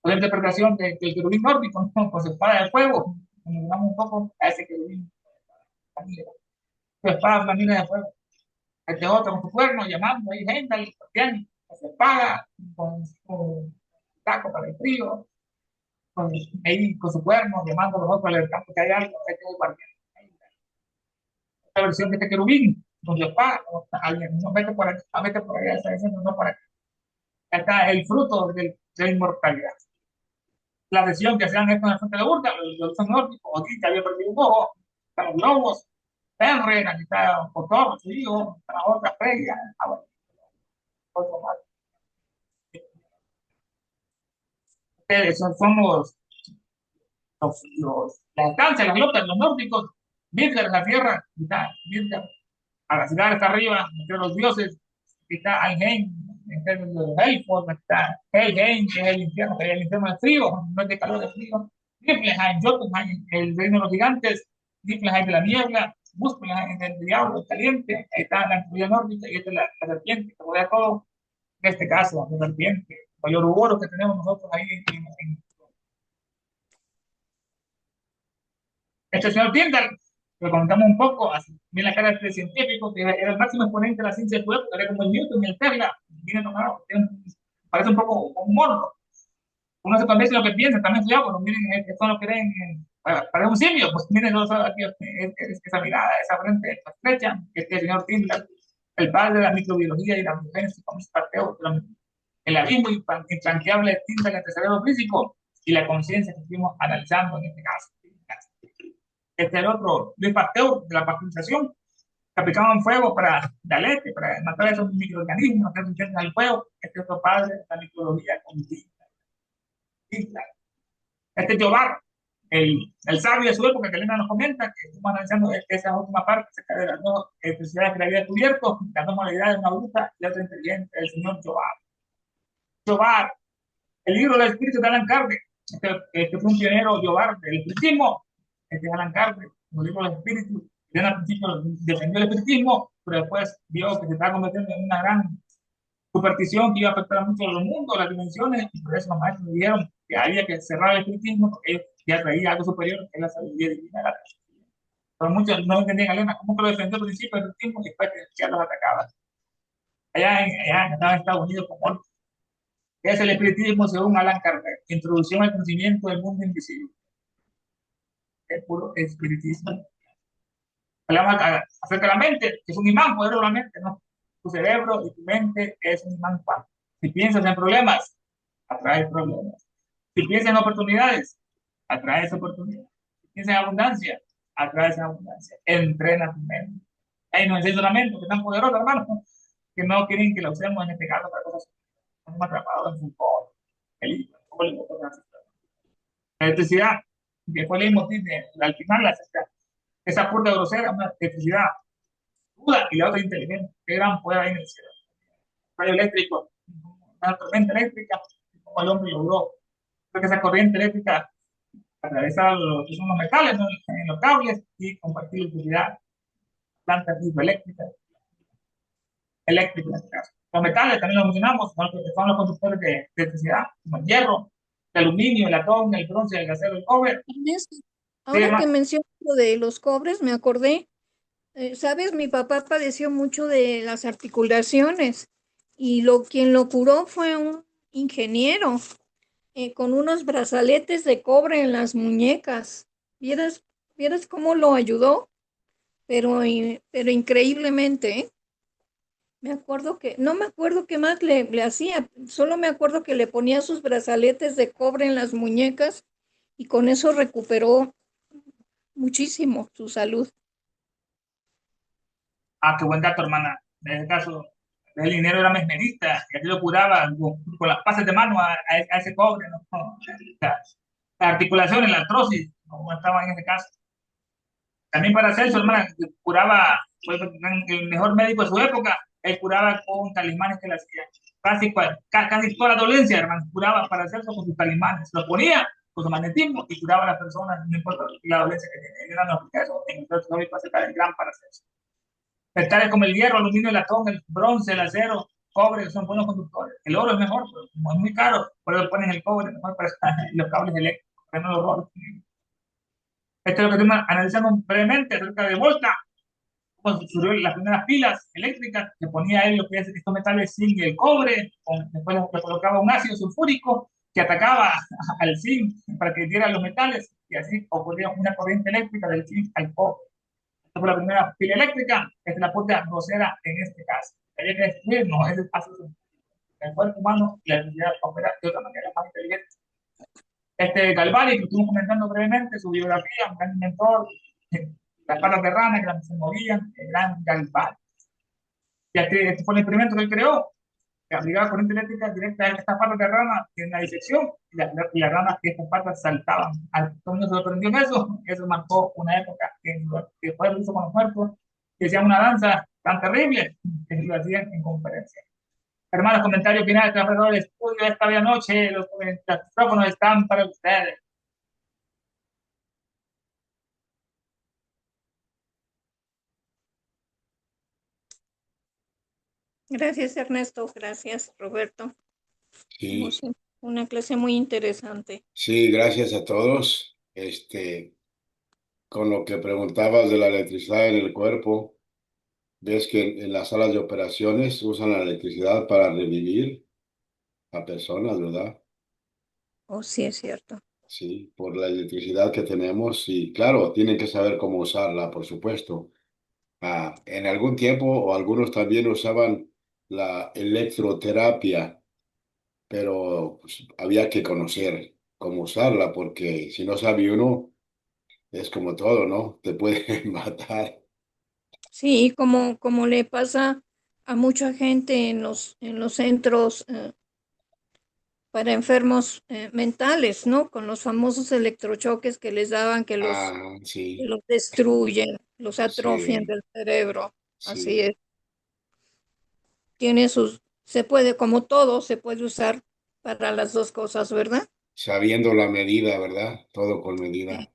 La interpretación del querubín nórdico, ¿no? Con su espada de fuego, nos unamos un poco a ese querubín. Su espada flamina de fuego. Este otro con su cuerno, llamando ahí Heimdall, guardián, con su espada, con su taco para el frío, ahí con su cuerno, llamando a los otros al campo que hay algo, este es el guardián. Esta versión de este querubín, con su espada, alguien no mete por aquí, no mete por allá, está diciendo no por aquí. Está el fruto de la inmortalidad. La lesión que hacían esto en la fuente de Urda, los nórdicos, aquí que había perdido un ojo, están los globos, Fenrir, aquí está Cotor, su hijo, está la otra Freya, otro más. Ustedes son las estancias, las lotas, los nórdicos, Midgard, la tierra, está Midgard, a la ciudad está arriba, entre los dioses, está Alheim, en términos de los elfos, está Helheim, que es el infierno, que es el infierno de frío, no es de calor, de frío, Niflheim, Jotunheim, el reino de los gigantes, Niflheim de la niebla, Muspelheim del diablo, el caliente, ahí está la antiguidad nórdica y esta es la serpiente que rodea todo, en este caso, la serpiente, el mayor oro que tenemos nosotros ahí este señor Tyndall, lo comentamos un poco, así, viene la cara de científico, que era el máximo exponente de la ciencia de su época, era como el Newton y el Tesla, viene tomado, parece un poco como un mono. Uno se convence de lo que piensa, también cuidado, cuando miren, esto no creen, para un simio, pues miren aquí, esa mirada, esa frente estrecha, que es el señor Tindall, el padre de la microbiología y la biogénesis, como es parteo, el abismo infranqueable de Tindall entre el cerebro físico y la conciencia que estuvimos analizando en este caso. Este es el otro, Luis Pasteur, de la pasteurización, que aplicaban fuego para la leche, para matar esos microorganismos, hacer resistentes al fuego. Este otro padre de la microbiología con Tindall. Este Jobar, el sabio de su época, que Elena nos comenta, que estamos analizando esa última parte acerca de las dos electricidades que le había descubierto, las dos modalidades de una bruja y otra inteligente, el señor Jobar. Jobar, el libro del espíritu de Alan Kardec, este fue un pionero Jobar del espiritismo, este es Alan Kardec, el libro del espíritu, que al principio defendió el espiritismo, pero después vio que se estaba convirtiendo en una gran superstición que iba a afectar a muchos de los mundos, las dimensiones, y por eso los maestros me dijeron que había que cerrar el espiritismo porque ellos ya traía algo superior, que es la sabiduría divina de la tierra. Pero muchos no entendían a Elena cómo que lo defendió al principio del espiritismo y después que ya los atacaba. Allá en Estados Unidos, como es el espiritismo según Alan Kardec, introducción al conocimiento del mundo invisible. Es puro espiritismo. Hablamos acerca de la mente, que es un imán, poder de la mente, ¿no? Tu cerebro y tu mente es un imán. Si piensas en problemas, atraes problemas. Si piensas en oportunidades, atraes oportunidades. Si piensas en abundancia, atraes abundancia. Entrena tu mente. Hay no es la mente, que es tan poderosa, hermano, que no quieren que la usemos en este caso para cosas. Estamos atrapados en su poder. La electricidad, que fue el leitmotiv al final, esa puerta grosera, una electricidad duda y la otra inteligente. Qué gran poder hay en el cielo. Rayo eléctrico, una tormenta eléctrica, como el hombre logró. Creo que esa corriente eléctrica atravesaba lo que son los metales, ¿no? En los cables y compartir electricidad, plantas hidroeléctricas, eléctricas en este caso. Los metales también los mencionamos, son los conductores de electricidad, como el hierro, el aluminio, el latón, el bronce, el acero, el cobre. Inés, Sí, ahora que menciono lo de los cobres, me acordé, sabes, mi papá padeció mucho de las articulaciones y quien lo curó fue un ingeniero con unos brazaletes de cobre en las muñecas. ¿Vieras, vieras cómo lo ayudó? Pero increíblemente, ¿eh? Me acuerdo no me acuerdo qué más le hacía, solo me acuerdo que le ponía sus brazaletes de cobre en las muñecas y con eso recuperó muchísimo su salud. qué buen dato, hermana. En este caso, el dinero era mesmerista, y así lo curaba con las pasas de mano a ese cobre, ¿no? La articulación, la artrosis, como estaba en ese caso. También para Celso, hermana, curaba, fue el mejor médico de su época, él curaba con talismanes que le hacía. Casi toda la dolencia, hermano, curaba para Celso con sus talismanes. Lo ponía con su magnetismo y curaba a las personas, no importa la dolencia que tenía. Era una eso, entonces, no iba a sacar el gran para Celso. Metales como el hierro, el aluminio, el latón, el bronce, el acero, cobre, son buenos conductores. El oro es mejor, pero como es muy caro, por eso ponen el cobre mejor para los cables eléctricos, para no los roban. Esto es lo que estamos analizando brevemente acerca de Volta, cómo surgió las primeras pilas eléctricas, que ponía él lo que es estos metales zinc y el cobre, después le colocaba un ácido sulfúrico que atacaba al zinc para que diera los metales, y así ocurría una corriente eléctrica del zinc al cobre. Esta fue la primera pila eléctrica, es la puerta grosera en este caso. Había que destruirnos ese espacio. El cuerpo humano, la electricidad opera de otra manera más inteligente. Este Galvani, que estuvimos comentando brevemente, su biografía, un gran inventor, las patas de rana que se movían, el gran Galvani. Y este fue el experimento que él creó, que aplicaba corriente eléctrica directa en estas patas de rana en la disección, y las ranas que estas patas saltaban. Al todo el mundo se sorprendió en eso marcó una época que después lo hizo con los muertos, que hacían una danza tan terrible que lo hacían en conferencia. Hermanos, comentarios finales alrededor del estudio de esta bella noche, los micrófonos están para ustedes. Gracias, Ernesto. Gracias, Roberto. Como Sí, siempre, una clase muy interesante. sí, gracias a todos. Con lo que preguntabas de la electricidad en el cuerpo, ves que en las salas de operaciones usan la electricidad para revivir a personas, ¿verdad? Oh, sí, es cierto. Sí, por la electricidad que tenemos y claro, tienen que saber cómo usarla, por supuesto. En algún tiempo o algunos también usaban la electroterapia, pero pues, había que conocer cómo usarla porque si no sabe uno, es como todo, ¿no? Te puede matar. Sí, como le pasa a mucha gente en los centros para enfermos mentales, ¿no? Con los famosos electrochoques que les daban, que Sí, los destruyen, los atrofian sí, del cerebro. Así sí. es. Se puede, como todo, se puede usar para las dos cosas, ¿verdad? Sabiendo la medida, ¿verdad? Todo con Sí. medida.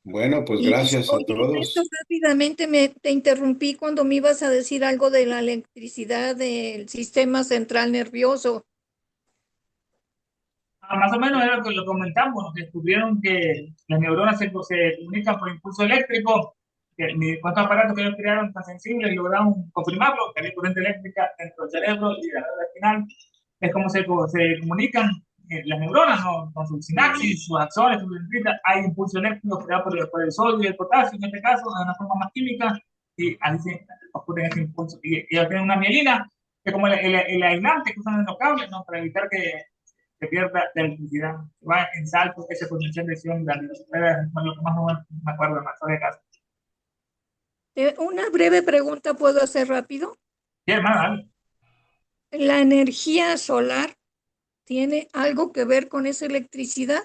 Bueno, pues Y gracias a oye, Ernesto, todos. rápidamente te interrumpí cuando me ibas a decir algo de la electricidad del sistema central nervioso. Más o menos era lo que lo comentamos, que descubrieron que las neuronas se comunican por impulso eléctrico, que con estos aparatos que ellos crearon tan sensibles lograron confirmarlo, que hay corriente eléctrica dentro del cerebro y de la médula espinal. Es como se comunican las neuronas, ¿no? Con sus Mm, sinapsis, sus axones, sus dendritas. Hay impulso eléctrico creado por el sodio y el potasio, en este caso, de una forma más química, y así se ocurre ese impulso. Y ellos tienen una mielina, que es como el aislante que usan en los cables, ¿no? Para evitar que se pierda la electricidad. Va en saltos, ese potencial de acción, era lo que más me acuerdo más de caso. Una breve pregunta puedo hacer rápido. Sí, hermano, dale. ¿La energía solar tiene algo que ver con esa electricidad?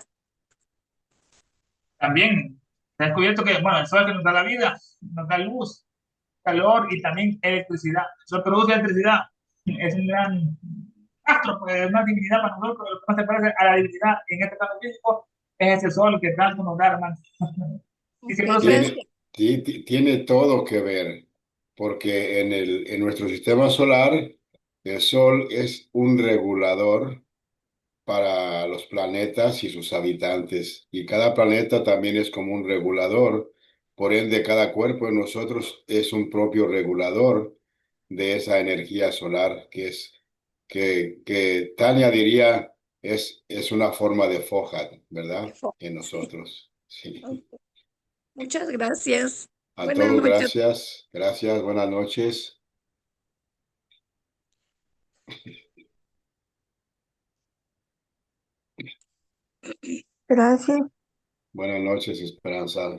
También se ha descubierto que, bueno, el sol que nos da la vida, nos da luz, calor y también electricidad. El sol produce electricidad. Es un gran astro, pues, es una divinidad para nosotros, lo que más se parece a la divinidad, en este caso físico, es ese sol que tanto nos da, hermano. Y Ok, se produce gracias. Tiene todo que ver, porque en nuestro sistema solar, el Sol es un regulador para los planetas y sus habitantes, y cada planeta también es como un regulador, por ende cada cuerpo de nosotros es un propio regulador de esa energía solar, que Tania diría es una forma de Fojat, ¿verdad? En Sí. nosotros. Ok, Sí. muchas gracias. A Buenas todos, noches. gracias. Gracias, buenas noches. Gracias. Buenas noches, Esperanza.